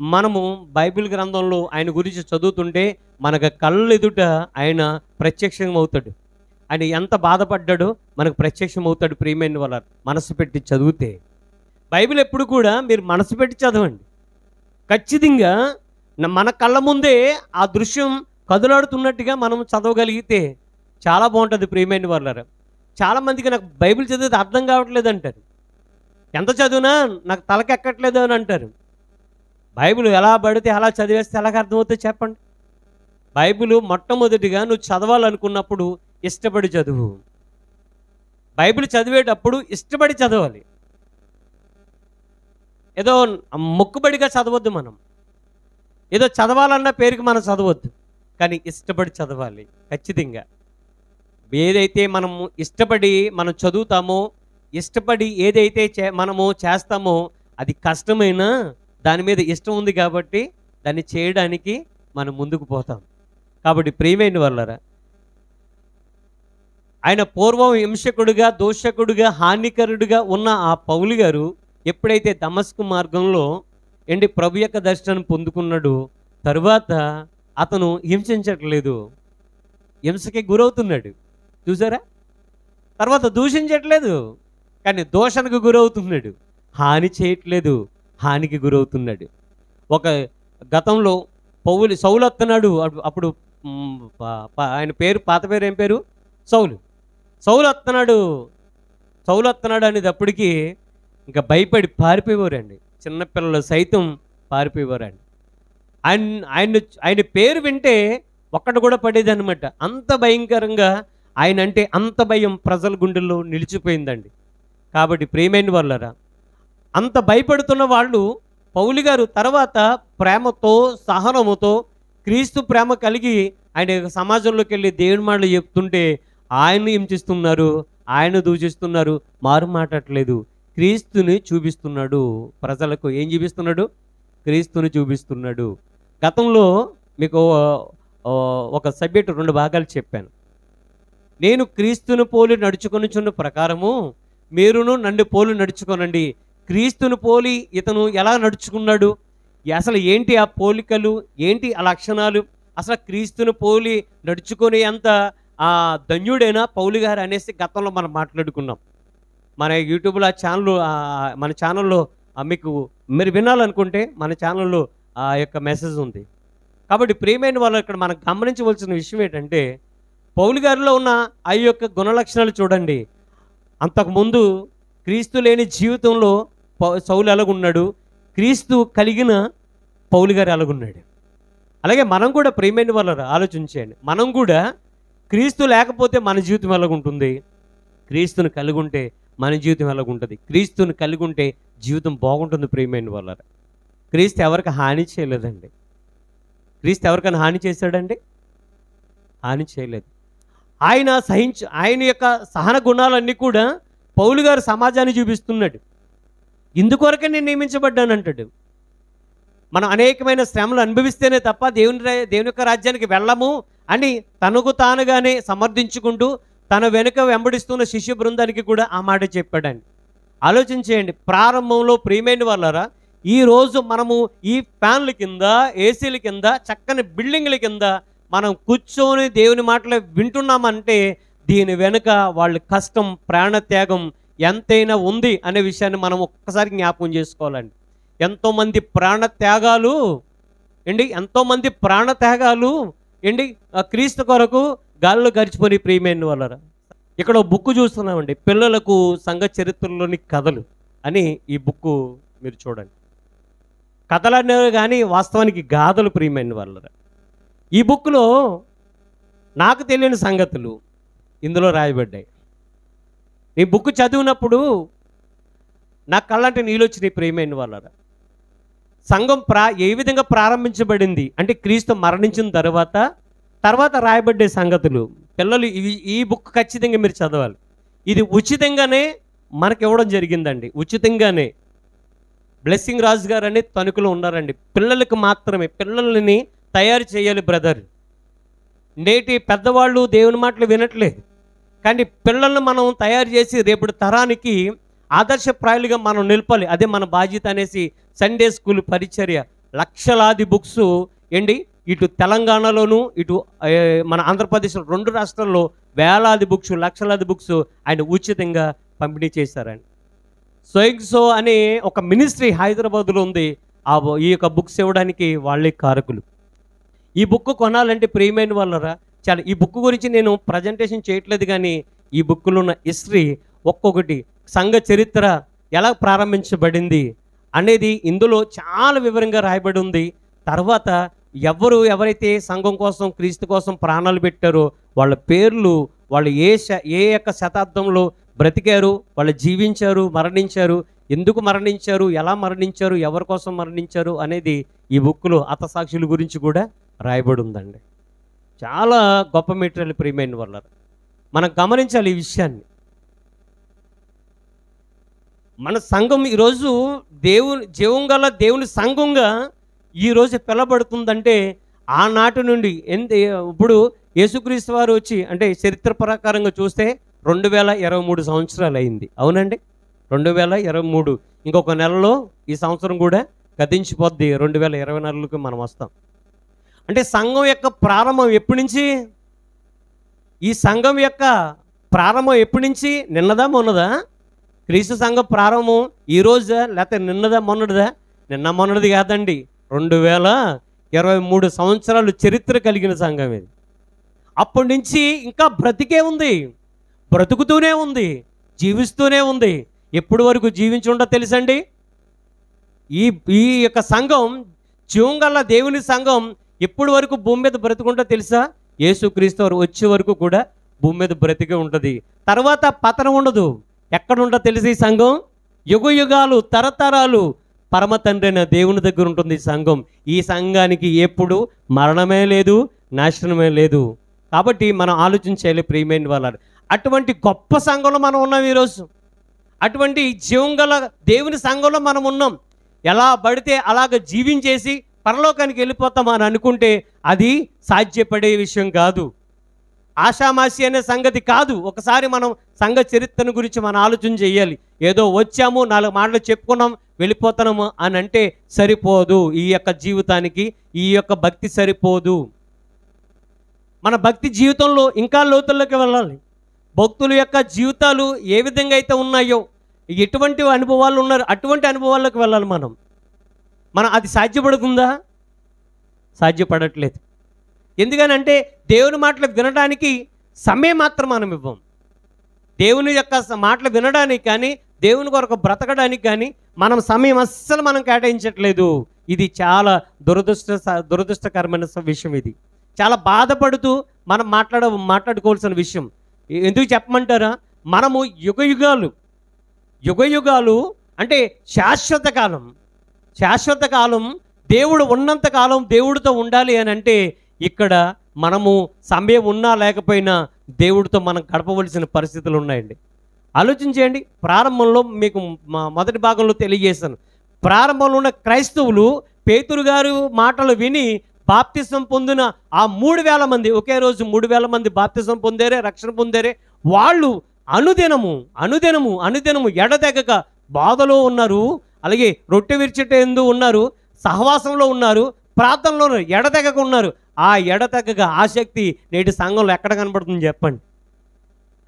మనము బైబిల్ గ్రంథంలో ఆయన గురించి చదువుతుంటే మనకు కళ్ళు ఎదుట ఆయన ప్రత్యక్షం అవుతాడు. ఆయన ఎంత బాధపడ్డాడో మనకు ప్రత్యక్షం అవుతాడు. ప్రియమైన వాళ్ళ మనసు పెట్టి చదివితే బైబిల్ ఎప్పుడు కూడా మీరు మనసు పెట్టి చదవండి. ఖచ్చితంగా మన కళ్ళ ముందే ఆ దృశ్యం కదులాడుతున్నట్టుగా మనం చదవగలిగితే చాలా బాగుంటుంది. ప్రియమైన వాళ్ళారా, చాలామందికి నాకు బైబిల్ చదివితే అర్థం కావట్లేదు అంటారు. ఎంత చదివినా నాకు తలకెక్కట్లేదు అని అంటారు. బైబిల్ ఎలా పడితే అలా చదివేస్తే ఎలాగ అర్థమవుతుంది చెప్పండి? బైబిల్ మొట్టమొదటిగా నువ్వు చదవాలనుకున్నప్పుడు ఇష్టపడి చదువు. బైబిల్ చదివేటప్పుడు ఇష్టపడి చదవాలి. ఏదో మొక్కుబడిగా చదవద్దు. మనం ఏదో చదవాలన్న పేరుకి మనం చదవద్దు, కానీ ఇష్టపడి చదవాలి. ఖచ్చితంగా ఏదైతే మనము ఇష్టపడి మనం చదువుతామో, ఇష్టపడి ఏదైతే మనము చేస్తామో అది కష్టమైనా దాని మీద ఇష్టం ఉంది కాబట్టి దాన్ని చేయడానికి మనం ముందుకు పోతాం. కాబట్టి ప్రియమైన వాళ్ళారా, ఆయన పూర్వం హింసకుడుగా, దోషకుడుగా, హానికరుడుగా ఉన్న ఆ పౌలు గారు ఎప్పుడైతే దమస్కు మార్గంలో ప్రభు యొక్క దర్శనం పొందుకున్నాడు, తరువాత అతను హింసించట్లేదు, హింసకి గురవుతున్నాడు. చూసారా? తర్వాత దూషించట్లేదు, కానీ దోషణకు గురవుతున్నాడు. హాని చేయట్లేదు, హానికి గురవుతున్నాడు. ఒక గతంలో సౌలు వస్తున్నాడు. అప్పుడు ఆయన పేరు, పాత పేరు ఏం పేరు? సౌలు వస్తున్నాడు అనేటప్పటికీ ఇంకా భయపడి పారిపోయేవారండి. చిన్నపిల్లలు సైతం పారిపోయేవారండి. ఆయన పేరు వింటే ఒక్కటి కూడా పడేది అనమాట. అంత భయంకరంగా ఆయన అంటే అంత భయం ప్రజల గుండెల్లో నిలిచిపోయిందండి. కాబట్టి ప్రియమైన వాళ్ళరా, అంత భయపడుతున్న వాళ్ళు పౌలు గారు తర్వాత ప్రేమతో, సహనముతో, క్రీస్తు ప్రేమ కలిగి ఆయన సమాజంలోకి వెళ్ళి దేవుని మాటలు చెప్తుంటే ఆయన్ని హింసిస్తున్నారు, ఆయన దూషిస్తున్నారు, మారు మాట్లాడట్లేదు, క్రీస్తుని చూపిస్తున్నాడు. ప్రజలకు ఏం చూపిస్తున్నాడు? క్రీస్తుని చూపిస్తున్నాడు. గతంలో మీకు ఒక సబ్జెక్టు 2 భాగాలు చెప్పాను. నేను క్రీస్తుని పోలి నడుచుకొనుచున్న ప్రకారము మీరును నన్ను పోలి నడుచుకోనండి. క్రీస్తుని పోలి ఇతను ఎలా నడుచుకున్నాడు, అసలు ఏంటి ఆ పోలికలు, ఏంటి ఆ లక్షణాలు, అసలు క్రీస్తుని పోలి నడుచుకునే అంత ధన్యుడైనా పౌలు గారు అనేసి గతంలో మనం మాట్లాడుకున్నాం. మన యూట్యూబ్లో మన ఛానల్లో మీకు మీరు వినాలనుకుంటే మన ఛానల్లో ఆ యొక్క మెసేజ్ ఉంది. కాబట్టి ప్రియమైన వాళ్ళు ఇక్కడ మనం గమనించవలసిన విషయం ఏంటంటే, పౌలు గారిలో ఉన్న ఆ యొక్క గుణలక్షణాలు చూడండి. అంతకుముందు క్రీస్తు లేని జీవితంలో సౌలు ఎలాగున్నాడు, క్రీస్తు కలిగిన పౌలు గారు ఎలాగున్నాడు. అలాగే మనం కూడా ప్రియమైన వాళ్ళు ఆలోచించండి. మనం కూడా క్రీస్తు లేకపోతే మన జీవితం ఎలాగుంటుంది, క్రీస్తుని కలిగి ఉంటే మన జీవితం ఎలాగుంటుంది. క్రీస్తుని కలిగి ఉంటే జీవితం బాగుంటుంది. ప్రియమైన వాళ్ళ క్రీస్తు ఎవరికి హాని చేయలేదండి. క్రీస్తు ఎవరికైనా హాని చేశాడండి? హాని చేయలేదు. ఆయన యొక్క సహన గుణాలన్నీ కూడా పౌలు గారు సమాజాన్ని చూపిస్తున్నాడు. ఇందుకొరకే నేను నియమించబడ్డానంటాడు. మనం అనేకమైన శ్రమలు అనుభవిస్తేనే తప్ప దేవుని యొక్క రాజ్యానికి వెళ్ళము అని తనకు తానుగానే సమర్థించుకుంటూ తన వెనుక వెంబడిస్తున్న శిష్య బృందానికి కూడా ఆ మాట చెప్పాడండి. ఆలోచించేయండి. ప్రారంభంలో ప్రియమైన వాళ్ళారా, ఈరోజు మనము ఈ ఫ్యాన్ల కింద, ఏసీల కింద, చక్కని బిల్డింగ్ల కింద మనం కూర్చొని దేవుని మాటలు వింటున్నామంటే దీని వెనుక వాళ్ళ కష్టం, ప్రాణత్యాగం ఎంతైనా ఉంది అనే విషయాన్ని మనం ఒక్కసారి జ్ఞాపకం చేసుకోవాలండి. ఎంతోమంది ప్రాణత్యాగాలు క్రీస్తు కొరకు గాల్లో గడిచిపోయి ప్రియమైన వాళ్ళరా. ఇక్కడ బుక్ చూస్తున్నామండి, పిల్లలకు సంఘ చరిత్రలోని కథలు అని. ఈ బుక్ మీరు చూడండి. కథలు అనేవి కానీ వాస్తవానికి గాథలు ప్రియమైన వాళ్ళరా. ఈ బుక్లో నాకు తెలియని సంగతులు ఇందులో రాయబడ్డాయి. ఈ బుక్ చదివినప్పుడు నా కళ్ళంటే నీళ్ళు వచ్చినాయి. ప్రియమైన వాళ్ళరా, సంఘం ఏ విధంగా ప్రారంభించబడింది అంటే క్రీస్తు మరణించిన తర్వాత రాయబడ్డే సంగతులు. పిల్లలు ఈ బుక్ ఖచ్చితంగా మీరు చదవాలి. ఇది ఉచితంగానే మనకి ఇవ్వడం జరిగిందండి. ఉచితంగానే బ్లెస్సింగ్ రాజు గారు అని తణుకులో ఉన్నారండి. పిల్లలకు మాత్రమే, పిల్లల్ని తయారు చేయాలి బ్రదర్. నేటి పెద్దవాళ్ళు దేవుని మాటలు వినట్లేదు, కానీ పిల్లల్ని మనం తయారు చేసి రేపటి తరానికి ఆదర్శప్రాయులుగా మనం నిలపాలి. అదే మన బాధ్యత అనేసి సండే స్కూల్ పరిచర్య లక్షలాది బుక్స్ ఏంటి, ఇటు తెలంగాణలోను ఇటు మన ఆంధ్రప్రదేశ్లో 2 రాష్ట్రాల్లో వేలాది బుక్స్, లక్షలాది బుక్స్ ఆయన ఉచితంగా పంపిణీ చేశారండి. సో అనే ఒక మినిస్ట్రీ హైదరాబాద్లో ఉంది. ఈ యొక్క బుక్స్ ఇవ్వడానికి వాళ్ళే కారకులు. ఈ బుక్ కొనాలంటే ప్రియమైన వాళ్ళరా చాలా, ఈ బుక్ గురించి నేను ప్రజెంటేషన్ చేయట్లేదు, కానీ ఈ బుక్లో ఉన్న హిస్టరీ ఒక్కొక్కటి, సంఘ చరిత్ర ఎలా ప్రారంభించబడింది అనేది ఇందులో చాలా వివరంగా రాయబడి ఉంది. తర్వాత ఎవరైతే సంఘం కోసం క్రీస్తు కోసం ప్రాణాలు పెట్టారో వాళ్ళ పేర్లు, వాళ్ళు ఏ యొక్క శతాబ్దంలో బ్రతికారు, వాళ్ళు జీవించారు, మరణించారు, ఎందుకు మరణించారు, ఎలా మరణించారు, ఎవరి కోసం మరణించారు అనేది ఈ బుక్లో హతసాక్షుల గురించి కూడా రాయబడి ఉందండి. చాలా గొప్ప మెటీరియల్ ప్రియమైన వాళ్ళ, మనం గమనించాలి ఈ విషయాన్ని. మన సంఘం ఈరోజు జీవం గల దేవుని సంఘంగా ఈరోజు పిలబడుతుందంటే ఆనాటి నుండి ఇప్పుడు యేసుక్రీస్తు వారు వచ్చి అంటే చరిత్ర ప్రకారంగా చూస్తే 2023 సంవత్సరాలు అయింది. అవునండి, 2023. ఇంకొక నెలలో ఈ సంవత్సరం కూడా గతించిపోద్ది. 2024కి మనం వస్తాం. అంటే సంఘం యొక్క ప్రారంభం ఎప్పటి నుంచి? ఈ సంఘం యొక్క ప్రారంభం ఎప్పటి నుంచి? నిన్నదా మొన్నదా? క్రీస్తు సంఘం ప్రారంభం ఈరోజా లేకపోతే నిన్నదా మొన్నటిదా? నిన్న మొన్నటిది కాదండి. 2023 సంవత్సరాలు చరిత్ర కలిగిన సంఘం ఇది. అప్పటి నుంచి ఇంకా బ్రతికే ఉంది, బ్రతుకుతూనే ఉంది, జీవిస్తూనే ఉంది. ఎప్పటి వరకు జీవించి ఉండో తెలుసండి? ఈ యొక్క సంఘం, జీవంగల దేవుని సంఘం ఎప్పటి వరకు భూమి మీద బ్రతుకుంటో తెలుసా? యేసుక్రీస్తు వారు వచ్చే వరకు కూడా భూమి మీద బ్రతికే ఉంటుంది. తర్వాత పతనం ఉండదు. ఎక్కడ ఉంటో తెలుసు ఈ సంఘం? యుగ యుగాలు, తరతరాలు పరమ తండ్రి అయిన దేవుని దగ్గర ఉంటుంది ఈ సంఘం. ఈ సంఘానికి ఎప్పుడు మరణమే లేదు, నాశనమే లేదు. కాబట్టి మనం ఆలోచించాలి ప్రియమైన వాళ్ళ. అటువంటి గొప్ప సంఘంలో మనం ఉన్నాం ఈరోజు. అటువంటి జీవంగల దేవుని సంఘంలో మనం ఉన్నాం. ఎలా పడితే అలాగ జీవించేసి పరలోకానికి వెళ్ళిపోతామని అనుకుంటే అది సాధ్యపడే విషయం కాదు. ఆషామాషి అనే సంగతి కాదు. ఒకసారి మనం సంఘ చరిత్రను గురించి మనం ఆలోచన చేయాలి. ఏదో వచ్చాము, 4 మాటలు చెప్పుకున్నాం, వెళ్ళిపోతున్నాము అని అంటే సరిపోదు. ఈ యొక్క జీవితానికి ఈ యొక్క భక్తి సరిపోదు. మన భక్తి జీవితంలో ఇంకా లోతుల్లోకి వెళ్ళాలి. భక్తుల యొక్క జీవితాలు ఏ విధంగా అయితే ఉన్నాయో, ఎటువంటి అనుభవాలు ఉన్నారు, అటువంటి అనుభవాల్లోకి వెళ్ళాలి మనం. అది సాధ్యపడుతుందా? సాధ్యపడట్లేదు. ఎందుకనంటే దేవుని మాటలు వినడానికి సమయం మాత్రం మనం ఇవ్వం. దేవుని యొక్క మాటలు వినడానికి కానీ, దేవుని కొరకు బ్రతకడానికి కానీ మనం సమయం అస్సలు మనం కేటాయించట్లేదు. ఇది చాలా దురదృష్టకరమైన విషయం. ఇది చాలా బాధపడుతూ మనం మాట్లాడుకోవాల్సిన విషయం. ఎందుకు చెప్పమంటారా? మనము యుగ యుగాలు అంటే శాశ్వత కాలం దేవుడు ఉన్నంత కాలం దేవుడితో ఉండాలి అని అంటే ఇక్కడ మనము సమయం ఉన్నా లేకపోయినా దేవుడితో మనం గడపవలసిన పరిస్థితులు ఉన్నాయండి. ఆలోచించేయండి. ప్రారంభంలో మీకు మొదటి భాగంలో తెలియజేశాను. ప్రారంభంలో ఉన్న క్రైస్తవులు పేతురు గారు మాటలు విని బాప్తిసం పొందిన ఆ 3000 మంది, ఒకే రోజు 3000 మంది బాప్తిసం పొందారే, రక్షణ పొందారే. వాళ్ళు అనుదినము ఎడతెగక బాధలో ఉన్నారు, అలాగే రొట్టె విరిచేటందు ఉన్నారు, సహవాసంలో ఉన్నారు, ప్రార్థనలో ఎడతెగక ఉన్నారు. ఆ ఎడతెగక ఆసక్తి నేటి సంఘంలో ఎక్కడ కనబడుతుంది చెప్పండి?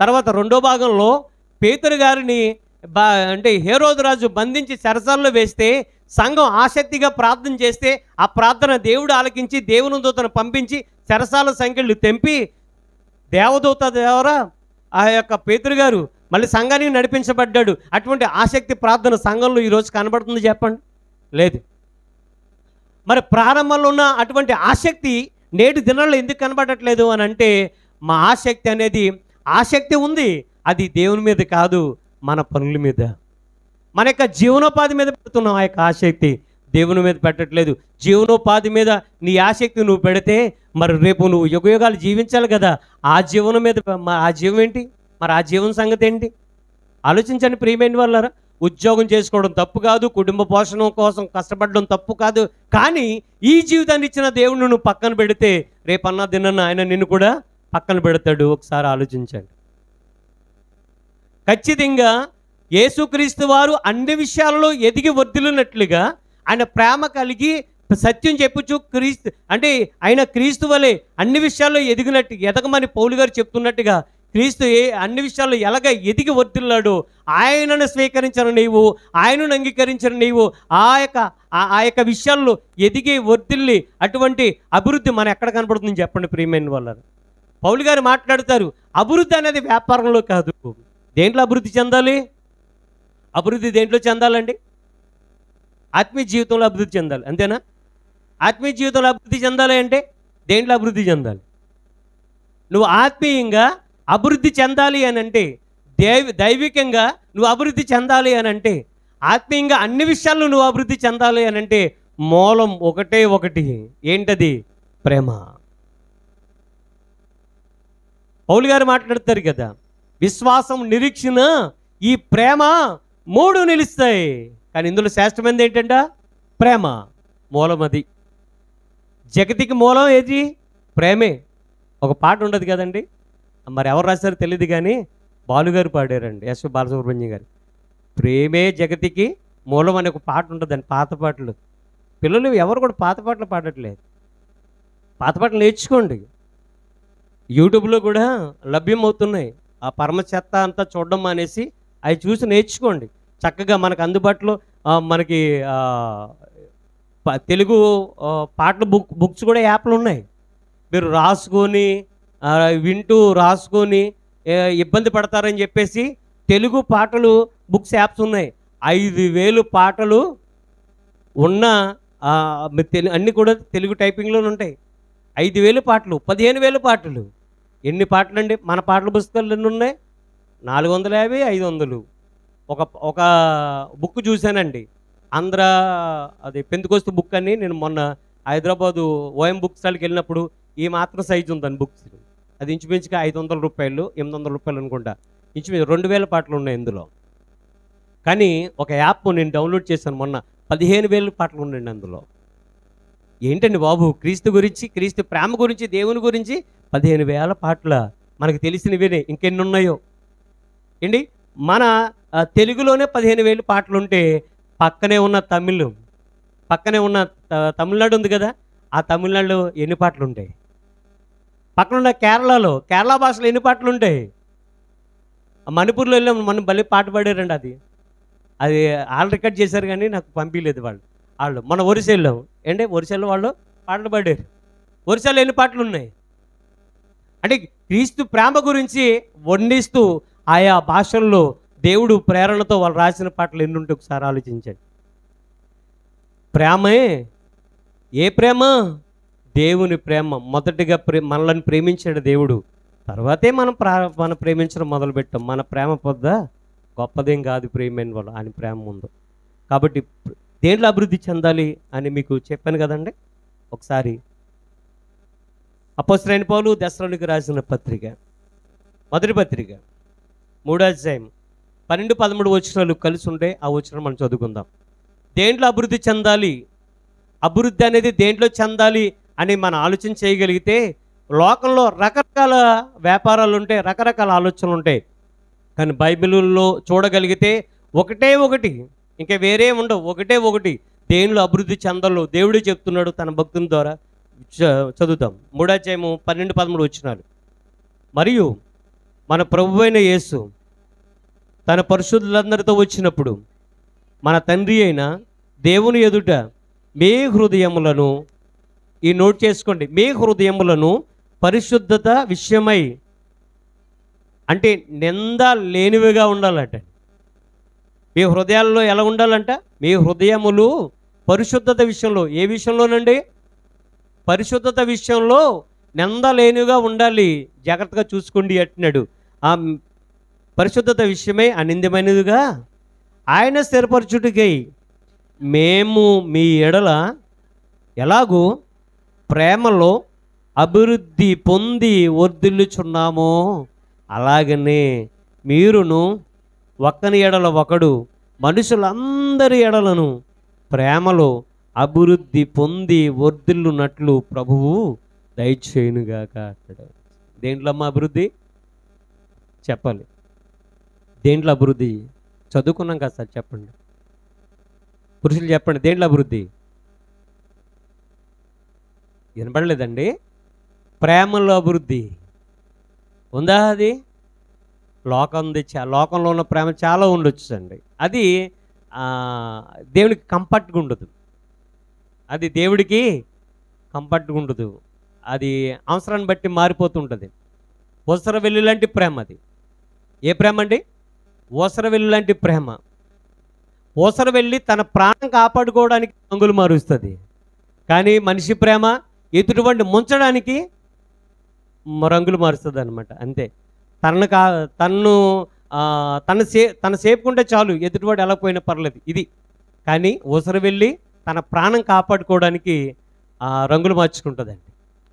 తర్వాత రెండో భాగంలో పేతురు గారిని అంటే హేరోదు రాజు బంధించి చెరసాలలో వేస్తే సంఘం ఆసక్తిగా ప్రార్థన చేస్తే ఆ ప్రార్థన దేవుడు ఆలకించి దేవుని దూతను పంపించి చెరసాల సంఖ్యలు తెంపి దేవదూత ద్వారా ఆ యొక్క పేతురు గారు మళ్ళీ సంఘానికి నడిపించబడ్డాడు. అటువంటి ఆసక్తి ప్రార్థన సంఘంలో ఈరోజు కనబడుతుంది చెప్పండి? లేదు. మరి ప్రారంభంలో ఉన్న అటువంటి ఆసక్తి నేటి దినాల్లో ఎందుకు కనబడట్లేదు అని అంటే, మా ఆసక్తి అనేది, ఆసక్తి ఉంది, అది దేవుని మీద కాదు, మన పనుల మీద, మన యొక్క జీవనోపాధి మీద పెడుతున్నాం. ఆ యొక్క ఆసక్తి దేవుని మీద పెట్టట్లేదు. జీవనోపాధి మీద నీ ఆసక్తి నువ్వు పెడితే మరి రేపు నువ్వు యుగయుగాలు జీవించాలి కదా. ఆ జీవనం మీద ఆ జీవం ఏంటి? మరి ఆ జీవన సంగతి ఏంటి? ఆలోచించండి ప్రియమైన వాళ్ళారా. ఉద్యోగం చేసుకోవడం తప్పు కాదు, కుటుంబ పోషణ కోసం కష్టపడడం తప్పు కాదు. కానీ ఈ జీవితాన్ని ఇచ్చిన దేవుడిని నువ్వు పక్కన పెడితే రేపన్నా దినన్న ఆయన నిన్ను కూడా పక్కన పెడతాడు. ఒకసారి ఆలోచించండి. ఖచ్చితంగా యేసుక్రీస్తు వారు అన్ని విషయాలలో ఎదిగి వర్ధిల్లినట్లుగా ఆయన ప్రేమ కలిగి సత్యం చెప్పుచు క్రీస్తు అంటే ఆయన క్రీస్తు వలె అన్ని విషయాల్లో ఎదగమని పౌలు గారు చెప్తున్నట్టుగా క్రీస్తు అన్ని విషయాల్లో ఎలాగ ఎదిగి వర్ధిల్లాడో ఆయనను స్వీకరించిన నీవు, ఆయనను అంగీకరించిన నీవు ఆ యొక్క విషయాల్లో ఎదిగి వర్ధిల్లి అటువంటి అభివృద్ధి మన ఎక్కడ కనపడుతుందని చెప్పండి ప్రియమైన వాళ్ళ. పౌలు గారు మాట్లాడుతారు, అభివృద్ధి అనేది వ్యాపారంలో కాదు. దేంట్లో అభివృద్ధి చెందాలి? అభివృద్ధి దేంట్లో చెందాలండి? ఆత్మీయ జీవితంలో అభివృద్ధి చెందాలి, అంతేనా? ఆత్మీయ జీవితంలో అభివృద్ధి చెందాలి అంటే దేంట్లో అభివృద్ధి చెందాలి? నువ్వు ఆత్మీయంగా అభివృద్ధి చెందాలి అని అంటే, దైవికంగా నువ్వు అభివృద్ధి చెందాలి అని అంటే, ఆత్మీయంగా అన్ని విషయాల్లో నువ్వు అభివృద్ధి చెందాలి అని అంటే మూలం ఒకటే ఒకటి. ఏంటది? ప్రేమ. పౌలు గారు మాట్లాడతారు కదా, విశ్వాసం, నిరీక్షణ, ఈ ప్రేమ మూడు నిలుస్తాయి. కానీ ఇందులో శ్రేష్టమైనది ఏంటంట? ప్రేమ. మూలం అది. జగతికి మూలం ఏది? ప్రేమే. ఒక పాట ఉండదు కదండి, మరి ఎవరు రాశారో తెలియదు కానీ బాలుగారు పాడారండి, ఎస్ బాలసుబ్రహ్మణ్యం గారు. ప్రేమే జగతికి మూలం అనే ఒక పాట ఉంటుందండి. పాత పాటలు పిల్లలు ఎవరు కూడా పాత పాటలు పాడట్లేదు. పాత పాటలు నేర్చుకోండి, యూట్యూబ్లో కూడా లభ్యమవుతున్నాయి. ఆ పరమ చెత్త అంతా చూడడం మానేసి అవి చూసి నేర్చుకోండి. చక్కగా మనకు అందుబాటులో మనకి తెలుగు పాటలు బుక్స్ కూడా యాప్లు ఉన్నాయి. మీరు రాసుకొని వింటూ రాసుకొని ఇబ్బంది పడతారని చెప్పేసి తెలుగు పాటలు బుక్స్ యాప్స్ ఉన్నాయి. 5,000 పాటలు ఉన్న అన్నీ కూడా తెలుగు టైపింగ్లోనే ఉంటాయి. 5,000 పాటలు, 15,000 పాటలు. ఎన్ని పాటలు అండి? మన పాటల పుస్తకాలు ఎన్ని ఉన్నాయి? 450, 500. ఒక బుక్ చూశానండి, ఆంధ్ర అది పెంతుకోస్తు బుక్ అని. నేను మొన్న హైదరాబాదు ఓఎం బుక్ స్టాల్కి వెళ్ళినప్పుడు ఈ మాత్రం సైజు ఉందని బుక్స్. అది ఇంచుమించుగా 500 రూపాయలు, 800 రూపాయలు అనుకుంటా. ఇంచుమించు 2,000 పాటలు ఉన్నాయి ఇందులో. కానీ ఒక యాప్ నేను డౌన్లోడ్ చేశాను మొన్న, 15,000 పాటలు ఉన్నాయండి అందులో. ఏంటండి బాబు, క్రీస్తు గురించి, క్రీస్తు ప్రేమ గురించి, దేవుని గురించి 15,000 పాటల మనకు తెలిసినవినే ఇంకెన్ని ఉన్నాయో ఏంటి. మన తెలుగులోనే 15,000 పాటలు ఉంటే పక్కనే ఉన్న తమిళనాడు ఉంది కదా, ఆ తమిళనాడులో ఎన్ని పాటలు ఉంటాయి? పక్కనున్న కేరళ భాషలో ఎన్ని పాటలు ఉంటాయి? మణిపూర్లో వెళ్ళాం, మనం భలే పాట పాడారండి. అది వాళ్ళు రికార్డ్ చేశారు కానీ నాకు పంపించలేదు వాళ్ళు. మన ఒరిస్సా వెళ్ళాం ఏంటి, ఒరిస్సాలో వాళ్ళు పాటలు పాడారు. ఒరిస్సాలో ఎన్ని పాటలు ఉన్నాయి? అంటే క్రీస్తు ప్రేమ గురించి వర్ణిస్తూ ఆయా భాషల్లో దేవుడు ప్రేరణతో వాళ్ళు రాసిన పాటలు ఎన్ని ఉంటే ఒకసారి ఆలోచించండి. ప్రేమే. ఏ ప్రేమ? దేవుని ప్రేమ. మొదటిగా మనల్ని ప్రేమించాడు దేవుడు, తర్వాతే మనం ప్రేమించడం మొదలుపెట్టాం. మన ప్రేమ పొద్ద గొప్పదేం కాదు ప్రేమైన వాళ్ళు, ఆయన ప్రేమ ముందు. కాబట్టి దేంట్లో అభివృద్ధి చెందాలి అని మీకు చెప్పాను కదండి. ఒకసారి అపోస్తలుడైన పౌలు దెస్సలోనికీయులకు రాసిన పత్రిక, మొదటి పత్రిక 3వ అధ్యాయం 12-13 వచనాలు కలిసి ఉంటే ఆ వచనం మనం చదువుకుందాం. దేంట్లో అభివృద్ధి చెందాలి, అభివృద్ధి అనేది దేంట్లో చెందాలి అని మనం ఆలోచన చేయగలిగితే, లోకంలో రకరకాల వ్యాపారాలు ఉంటాయి, రకరకాల ఆలోచనలు ఉంటాయి. కానీ బైబిల్లో చూడగలిగితే ఒకటే ఒకటి, ఇంకా వేరే ఉండవు, ఒకటే ఒకటి. దేనిలో అభివృద్ధి చెందాలో దేవుడే చెప్తున్నాడు తన భక్తుని ద్వారా. చదువుతాం 3వ అధ్యాయము 12-13 వచనాలు. మరియు మన ప్రభువైన యేసు తన పరిశుద్ధులందరితో వచ్చినప్పుడు మన తండ్రి అయిన దేవుని ఎదుట మీ హృదయములను, ఈ నోట్ చేసుకోండి, మీ హృదయములను పరిశుద్ధత విషయమై, అంటే నింద లేనివిగా ఉండాలంట. మీ హృదయాల్లో ఎలా ఉండాలంట? మీ హృదయములు పరిశుద్ధత విషయంలో. ఏ విషయంలోనండి? పరిశుద్ధత విషయంలో నిందలేనుగా ఉండాలి, జాగ్రత్తగా చూసుకోండి అంటున్నాడు. ఆ పరిశుద్ధత విషయమై అనింద్యమైనదిగా ఆయన స్థిరపరచుటకై మేము మీ ఎడల ఎలాగూ ప్రేమలో అభివృద్ధి పొంది వర్ధిల్లుచున్నామో అలాగనే మీరును ఒక్కని ఎడల ఒకడు మనుషులందరి ఎడలను ప్రేమలో అభివృద్ధి పొంది వర్ధిల్లునట్లు ప్రభువు దయచేయునుగాక అంటాడు. దేంట్లో అమ్మ అభివృద్ధి చెప్పాలి? దేంట్లో అభివృద్ధి? చదువుకున్నాం కదా సార్, చెప్పండి పురుషులు చెప్పండి, దేంట్లో అభివృద్ధి? వినపడలేదండి? ప్రేమలో అభివృద్ధి ఉందా? అది లోకంలో ఉన్న ప్రేమ చాలా ఉండొచ్చు అండి. అది దేవునికి కంఫర్ట్గా ఉండదు. అది దేవుడికి కంఫర్ట్గా ఉండదు. అది అవసరాన్ని బట్టి మారిపోతుంటుంది. ఊసర వెల్లు లాంటి ప్రేమ అది. ఏ ప్రేమ అండి? ఊసర వెల్లు లాంటి ప్రేమ. ఊసర వెళ్ళి తన ప్రాణం కాపాడుకోవడానికి రంగులు మారుస్తుంది. కానీ మనిషి ప్రేమ ఎదుటివాడిని ముంచడానికి రంగులు మారుస్తుంది అనమాట. అంతే. తన సేపుకుంటే చాలు, ఎదుటివాడు ఎలా పోయినా పర్లేదు ఇది. కానీ ఊసర వెళ్ళి తన ప్రాణం కాపాడుకోవడానికి రంగులు మార్చుకుంటుందండి.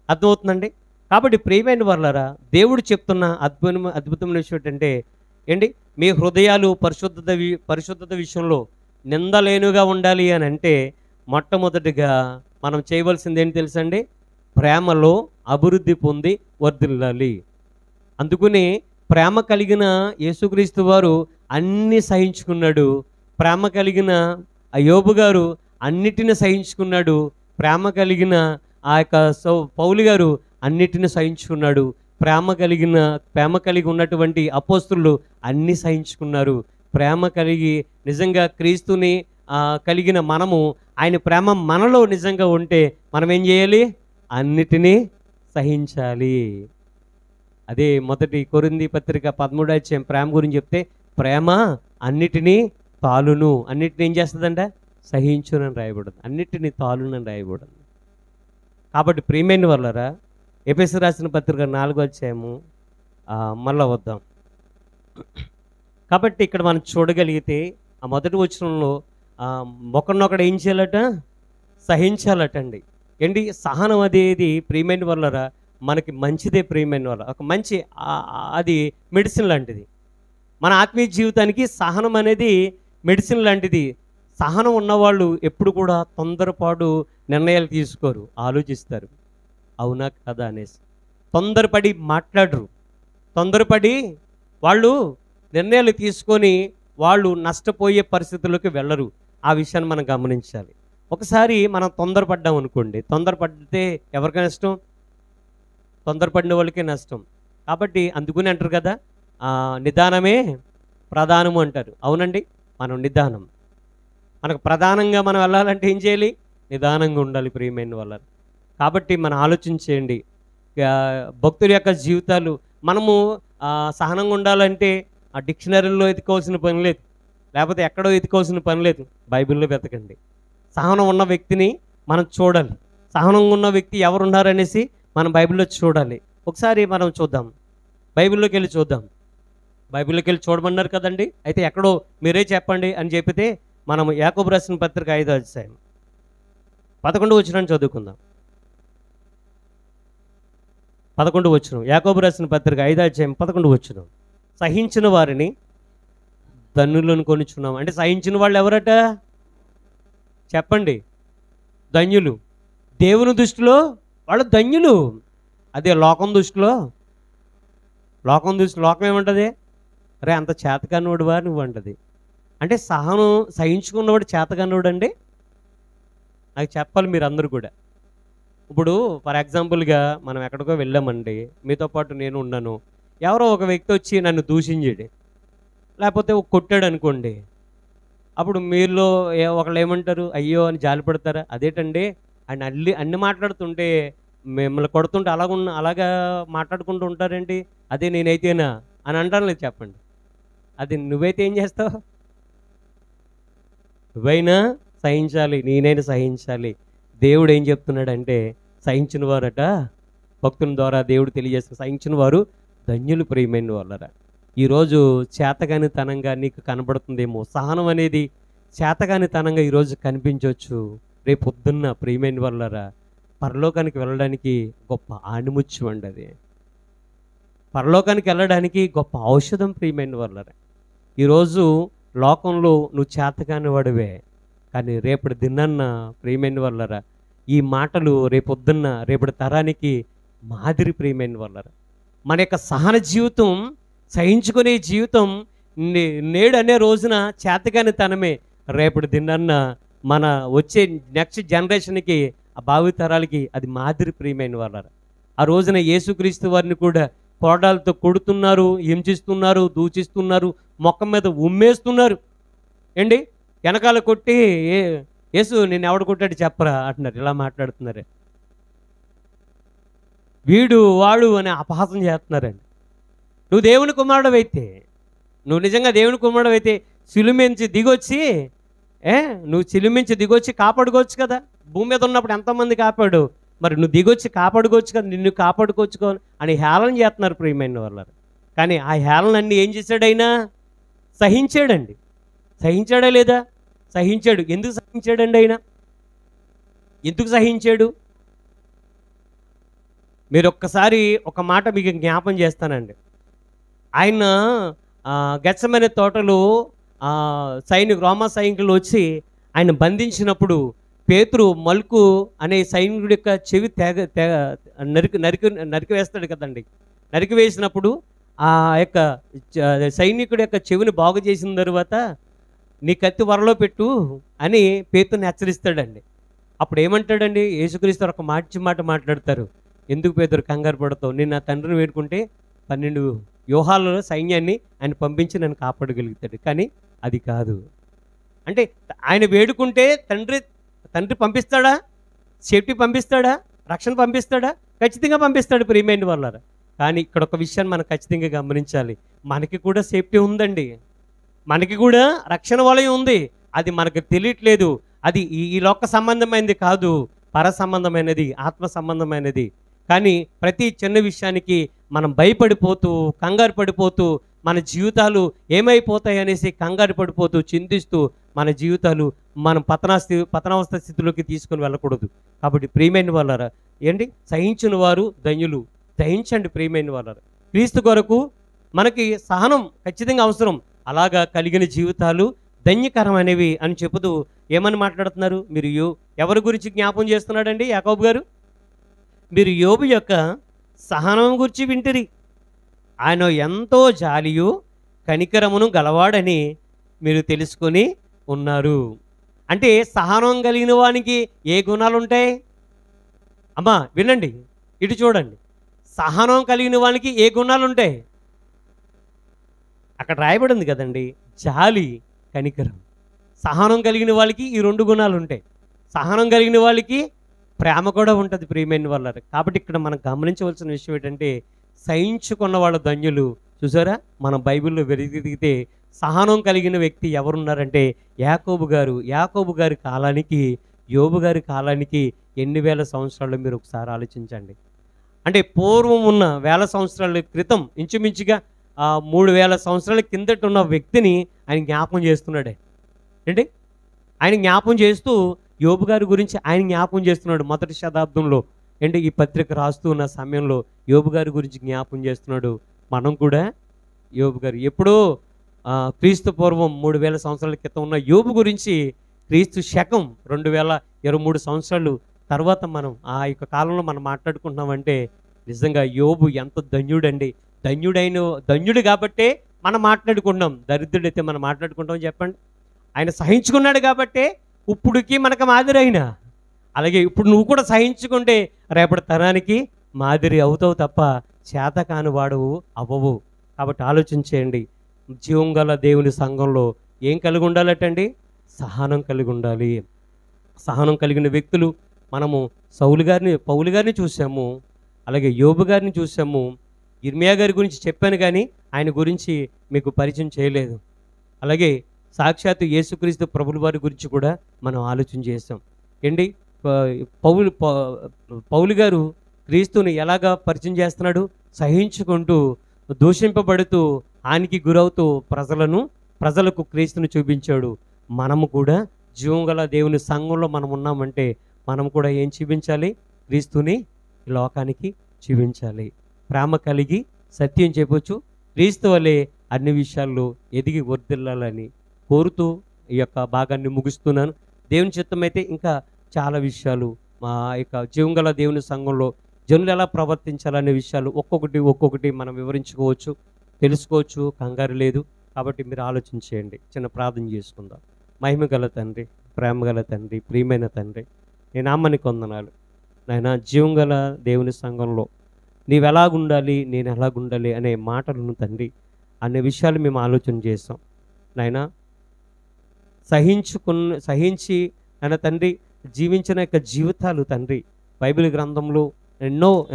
అర్థమవుతుందండి? కాబట్టి ప్రియమైన వాళ్ళారా, దేవుడు చెప్తున్న అద్భుతమైన విషయం ఏంటంటే ఏంటి, మీ హృదయాలు పరిశుద్ధత విషయంలో నిందలేనుగా ఉండాలి అని అంటే మొట్టమొదటిగా మనం చేయవలసింది ఏంటి తెలుసండి? ప్రేమలో అభివృద్ధి పొంది వర్ధిల్లాలి. అందుకని ప్రేమ కలిగిన యేసుక్రీస్తు వారు అన్నీ సహించుకున్నాడు. ప్రేమ కలిగిన యోబు గారు అన్నిటిని సహించుకున్నాడు. ప్రేమ కలిగిన ఆ యొక్క పౌలు గారు అన్నిటిని సహించుకున్నాడు. ప్రేమ కలిగి ఉన్నటువంటి అపోస్తులు అన్నీ సహించుకున్నారు. ప్రేమ కలిగి నిజంగా క్రీస్తుని కలిగిన మనము, ఆయన ప్రేమ మనలో నిజంగా ఉంటే మనం ఏం చేయాలి? అన్నిటినీ సహించాలి. అదే మొదటి కొరింథీ పత్రిక 13వ అధ్యాయం ప్రేమ గురించి చెప్తే, ప్రేమ అన్నిటినీ తాలును, అన్నిటిని ఏం చేస్తుందంట? సహించునని రాయబడింది. అన్నిటినీ తాలునని రాయబడింది. కాబట్టి ప్రియమైన వాళ్ళారా, ఎఫెసీయులకు రాసిన పత్రిక 4వ అధ్యాయము మళ్ళా వద్దాం. కాబట్టి ఇక్కడ మనం చూడగలిగితే ఆ మొదటి వచనంలో ఒకరినొకడు ఏం చేయాలట? సహించాలటండి. ఏంటి సహనం? అనేది ప్రియమైన వాళ్ళారా మనకి మంచిదే. ప్రియమైన వాళ్ళ ఒక మంచి అది మెడిసిన్ లాంటిది. మన ఆత్మీయ జీవితానికి సహనం అనేది మెడిసిన్ లాంటిది. సహనం ఉన్నవాళ్ళు ఎప్పుడు కూడా తొందరపాటు నిర్ణయాలు తీసుకోరు, ఆలోచిస్తారు. అవునా కదా అనేసి తొందరపడి మాట్లాడరు. తొందరపడి వాళ్ళు నిర్ణయాలు తీసుకొని వాళ్ళు నష్టపోయే పరిస్థితుల్లోకి వెళ్ళరు. ఆ విషయాన్ని మనం గమనించాలి. ఒకసారి మనం తొందరపడ్డాం అనుకోండి, తొందరపడితే ఎవరికైనా నష్టం? తొందరపడిన వాళ్ళకే నష్టం. కాబట్టి అందుకుని అంటారు కదా, నిదానమే ప్రధానము అంటారు. అవునండి, మనం నిదానం. మనకు ప్రధానంగా మనం వెళ్ళాలంటే ఏం చేయాలి? నిదానంగా ఉండాలి ప్రియమైన వాళ్ళ. కాబట్టి మనం ఆలోచించేయండి, భక్తుల యొక్క జీవితాలు మనము సహనంగా ఉండాలంటే ఆ డిక్షనరీలో ఎత్తుకోవాల్సిన పని లేదు, లేకపోతే ఎక్కడో ఎత్తుకోవాల్సిన పని లేదు. బైబిల్లో వెతకండి. సహనం ఉన్న వ్యక్తిని మనం చూడాలి. సహనంగా ఉన్న వ్యక్తి ఎవరున్నారనేసి మనం బైబిల్లో చూడాలి. ఒకసారి మనం చూద్దాం, బైబిల్లోకి వెళ్ళి చూద్దాం. బైబిల్లోకి వెళ్ళి చూడమన్నారు కదండి. అయితే ఎక్కడో మీరే చెప్పండి అని చెప్పితే మనం యాకోబు రాసిన పత్రిక 5వ అధ్యాయం 11వ వచనాన్ని చదువుకుందాం. 11వ వచనం, యాకోబు రాసిన పత్రిక 5వ అధ్యాయం 11వ వచనం. సహించిన వారిని ధన్యులను కొనుచున్నాం. అంటే సహించిన వాళ్ళు ఎవరట? చెప్పండి. ధన్యులు. దేవుని దృష్టిలో వాళ్ళు ధన్యులు. అదే లోకం దృష్టిలో లోకం ఏమంటుంది? అరే అంత చేతకానివాడువా నువ్వు అంటది. అంటే సహనం సహించుకున్నవాడు చేతకానివాడు అండి? నాకు చెప్పాలి మీరు అందరూ కూడా. ఇప్పుడు ఫర్ ఎగ్జాంపుల్గా మనం ఎక్కడికో వెళ్ళామండి, మీతో పాటు నేను ఉన్నాను. ఎవరో ఒక వ్యక్తి వచ్చి నన్ను దూషించాడు, లేకపోతే కొట్టాడు అనుకోండి. అప్పుడు మీలో ఒకళ్ళు ఏమంటారు? అయ్యో అని జాలిపడతారా? అదేంటండి ఆయన అన్ని మాట్లాడుతుంటే మిమ్మల్ని కొడుతుంటే అలాగా మాట్లాడుకుంటూ ఉంటారేంటి? అదే నేనైతేనా అని అంటాను లేదు? చెప్పండి. అది నువ్వైతే ఏం చేస్తావు? నువ్వైనా సహించాలి, నేనైనా సహించాలి. దేవుడు ఏం చెప్తున్నాడంటే సహించిన వారట, భక్తుల ద్వారా దేవుడు తెలియజేసిన సహించిన వారు ధన్యులు ప్రియమైన వాళ్ళరా. ఈరోజు చేతగానితనంగా నీకు కనబడుతుందేమో, సహనం అనేది చేతగానితనంగా ఈరోజు కనిపించవచ్చు. రేపు పొద్దున్న ప్రియమైన వాళ్ళరా పరలోకానికి వెళ్ళడానికి గొప్ప ఆణిముత్యం అండి అది. పరలోకానికి వెళ్ళడానికి గొప్ప ఔషధం ప్రియమైన వాళ్ళరా. ఈరోజు లోకంలో నువ్వు చేతగాని వాడివే, కానీ రేపటి దినాన్న ప్రియమైన వాళ్ళరా ఈ మాటలు రేపొద్దున్న రేపటి తరానికి మాదిరి ప్రియమైన వాళ్ళరా. మన యొక్క సహన జీవితం, సహించుకునే జీవితం నేడు అనే రోజున చేతగాని తనమే రేపటి దినాన్న మన వచ్చే నెక్స్ట్ జనరేషన్కి, ఆ భావితరాలకి అది మాదిరి ప్రియమైన వాళ్ళరా. ఆ రోజున యేసుక్రీస్తు వారిని కూడా కోడాలతో కొడుతున్నారు, హింసిస్తున్నారు, దూచిస్తున్నారు, మొక్కం మీద ఉమ్మేస్తున్నారు ఏంటి, వెనకాల కొట్టి యేసు నేను ఎవడు కొట్టాడు చెప్పరా అంటున్నారు. ఇలా మాట్లాడుతున్నారు. వీడు వాడు అని అపహాసం చేస్తున్నారండి. నువ్వు దేవుని కుమారుడు అయితే, నువ్వు నిజంగా దేవుని కుమారుడు అయితే సిలుమించి దిగొచ్చి నువ్వు సిలుమించి దిగొచ్చి కాపాడుకోవచ్చు కదా. భూమి మీద ఉన్నప్పుడు ఎంతమంది కాపాడు, మరి నువ్వు దిగొచ్చి కాపాడుకోవచ్చు కదా, నిన్ను కాపాడుకోవచ్చు అని హేళన చేస్తున్నారు ప్రియమైన వాళ్ళు. కానీ ఆ హేళనన్నీ ఏం చేశాడైనా సహించాడండి. సహించాడా లేదా? సహించాడు. ఎందుకు సహించాడండి ఆయన? ఎందుకు సహించాడు? మీరు ఒక్కసారి ఒక మాట మీకు జ్ఞాపం చేస్తానండి. ఆయన గెత్సెమనే తోటలో రోమా సైనికులు వచ్చి ఆయన బంధించినప్పుడు పేతురు మల్కు అనే సైనికుడి యొక్క చెవి నరికి వేస్తాడు కదండి. నరికి వేసినప్పుడు ఆ యొక్క సైనికుడి యొక్క చెవిని బాగు చేసిన తర్వాత నీ కత్తి వరలో పెట్టు అని పేతురుని హెచ్చరిస్తాడండి. అప్పుడు ఏమంటాడండి యేసుక్రీస్తు ఒక మాట మాట్లాడతారు. ఎందుకు పేతురు కంగారు పడతావు, నేను నా తండ్రిని వేడుకుంటే 12 వ్యూహాలలో సైన్యాన్ని ఆయన పంపించి నన్ను కాపాడగలుగుతాడు, కానీ అది కాదు. అంటే ఆయన వేడుకుంటే తండ్రి పంపిస్తాడా? సేఫ్టీ పంపిస్తాడా? రక్షణ పంపిస్తాడా? ఖచ్చితంగా పంపిస్తాడు ప్రియమైన వాళ్ళారా. కానీ ఇక్కడ ఒక విషయాన్ని మనం ఖచ్చితంగా గమనించాలి. మనకి కూడా సేఫ్టీ ఉందండి, మనకి కూడా రక్షణ వలయం ఉంది. అది మనకు తెలియట్లేదు. అది ఈ లోక సంబంధమైనది కాదు, పర సంబంధమైనది, ఆత్మ సంబంధమైనది. కానీ ప్రతి చిన్న విషయానికి మనం భయపడిపోతూ, కంగారు పడిపోతూ, మన జీవితాలు ఏమైపోతాయి అనేసి కంగారు పడిపోతూ, చింతిస్తూ మన జీవితాలు మనం పతనావస్థ స్థితిలోకి తీసుకొని వెళ్ళకూడదు. కాబట్టి ప్రియమైన వాళ్ళారా ఏంటి, సహించిన వారు ధన్యులు. దహించండి ప్రియమైన వాళ్ళారా. క్రీస్తు కొరకు మనకి సహనం ఖచ్చితంగా అవసరం. అలాగా కలిగిన జీవితాలు ధన్యకరమైనవి అని చెబుతూ ఏమని మాట్లాడుతున్నారు? మీరు ఎవరి గురించి జ్ఞాపం చేస్తున్నాడండి యాకోబు గారు? మీరు యోబు యొక్క సహనం గురించి వింటిరి. ఆయన ఎంతో జాలియు కనికరమును గలవాడని మీరు తెలుసుకొని ఉన్నారు. అంటే సహనం కలిగిన వానికి ఏ గుణాలు ఉంటాయి? అమ్మా వినండి, ఇటు చూడండి. సహనం కలిగిన వానికి ఏ గుణాలు ఉంటాయి? అక్కడ రాయబడింది కదండి, జాలి, కనికరం. సహనం కలిగిన వాళ్ళకి ఈ 2 గుణాలు ఉంటాయి. సహనం కలిగిన వాళ్ళకి ప్రేమ కూడా ఉంటుంది ప్రియమైన వాళ్ళారు. కాబట్టి ఇక్కడ మనం గమనించవలసిన విషయం ఏంటంటే, సహించుకున్న వాళ్ళ ధన్యులు. చూసారా, మనం బైబిల్లో వెతికితే సహనం కలిగిన వ్యక్తి ఎవరున్నారంటే యాకోబు గారు. యాకోబు గారి కాలానికి యోబు గారి కాలానికి ఎన్ని వేల సంవత్సరాలు మీరు ఒకసారి ఆలోచించండి. అంటే పూర్వం ఉన్న వేల సంవత్సరాల క్రితం ఇంచుమించుగా 3000 సంవత్సరాల కిందట ఉన్న వ్యక్తిని ఆయన జ్ఞాపకం చేస్తున్నాడే ఏంటి. ఆయన జ్ఞాపకం చేస్తూ యోబు గారి గురించి ఆయన జ్ఞాపకం చేస్తున్నాడు. మొదటి శతాబ్దంలో ఏంటి, ఈ పత్రిక రాస్తూ ఉన్న సమయంలో యోబు గారి గురించి జ్ఞాపకం చేస్తున్నాడు. మనం కూడా యోబు గారు ఎప్పుడో క్రీస్తు పూర్వం 3000 సంవత్సరాల క్రితం ఉన్న యోబు గురించి క్రీస్తు శకం 2023 సంవత్సరాలు తర్వాత మనం ఆ యొక్క కాలంలో మనం మాట్లాడుకుంటున్నామంటే నిజంగా యోబు ఎంత ధన్యుడండి. ధన్యుడు కాబట్టే మనం మాట్లాడుకుంటున్నాం. దరిద్రుడైతే మనం మాట్లాడుకుంటాం చెప్పండి. ఆయన సహించుకున్నాడు కాబట్టే ఇప్పుడుకి మనకు మాదిరి అయినా. అలాగే ఇప్పుడు నువ్వు కూడా సహించుకుంటే రేపటి తరానికి మాదిరి అవుతావు తప్ప చేతకాని వాడవు అవ్వవు. కాబట్టి ఆలోచించేయండి. జీవం గల దేవుని సంఘంలో ఏం కలిగి ఉండాలటండి? సహనం కలిగి ఉండాలి. సహనం కలిగిన వ్యక్తులు మనము పౌలు గారిని చూసాము, అలాగే యోబు గారిని చూసాము. ఇర్మియా గారి గురించి చెప్పాను కానీ ఆయన గురించి మీకు పరిచయం చేయలేదు. అలాగే సాక్షాత్తు యేసుక్రీస్తు ప్రభుల వారి గురించి కూడా మనం ఆలోచన చేసాం ఏంటి. పౌలు గారు క్రీస్తుని ఎలాగా పరిచయం చేస్తున్నాడు? సహించుకుంటూ, దూషింపబడుతూ, హానికి గురవుతూ ప్రజలకు క్రీస్తుని చూపించాడు. మనము కూడా జీవం గల దేవుని సంఘంలో మనం ఉన్నామంటే మనం కూడా ఏం చూపించాలి? క్రీస్తుని ఈ లోకానికి చూపించాలి. ప్రేమ కలిగి సత్యం చెప్పొచ్చు, క్రీస్తు వలె అన్ని విషయాల్లో ఎదిగి వర్ధిల్లాలని కోరుతూ ఈ యొక్క భాగాన్ని ముగిస్తున్నాను. దేవుని చిత్తమైతే ఇంకా చాలా విషయాలు మా యొక్క జీవం గల దేవుని సంఘంలో జనులు ఎలా ప్రవర్తించాలనే విషయాలు ఒక్కొక్కటి మనం వివరించుకోవచ్చు, తెలుసుకోవచ్చు. కంగారు లేదు. కాబట్టి మీరు ఆలోచించేయండి. చిన్న ప్రార్థన చేసుకుందాం. మహిమ గల తండ్రి, ప్రేమ గల తండ్రి, ప్రియమైన తండ్రి, నీ నామానికి వందనాలు నాయన. జీవం గల దేవుని సంఘంలో నీవు ఎలాగుండాలి, నేను ఎలాగుండాలి అనే మాటలను తండ్రి, అనే విషయాలు మేము ఆలోచన చేస్తాం నాయన. సహించి ఆయన తండ్రి జీవించిన యొక్క జీవితాలు తండ్రి బైబిల్ గ్రంథంలో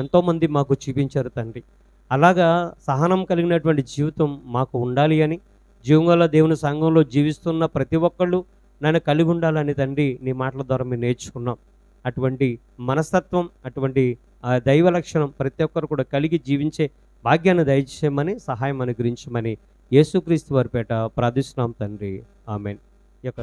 ఎంతోమంది మాకు చూపించారు తండ్రి. అలాగా సహనం కలిగినటువంటి జీవితం మాకు ఉండాలి అని జీవంగల దేవుని సంఘంలో జీవిస్తున్న ప్రతి ఒక్కళ్ళు నన్ను కలిగి ఉండాలని తండ్రి నీ మాటల ద్వారా మేము నేర్చుకున్నాం. అటువంటి మనస్తత్వం, అటువంటి దైవ లక్షణం ప్రతి ఒక్కరు కూడా కలిగి జీవించే భాగ్యాన్ని దయచేయమని, సహాయం అనుగ్రహించమని యేసుక్రీస్తు వారి పేట ప్రార్థిస్తున్నాం తండ్రి. ఆమేన్. ఈ యొక్క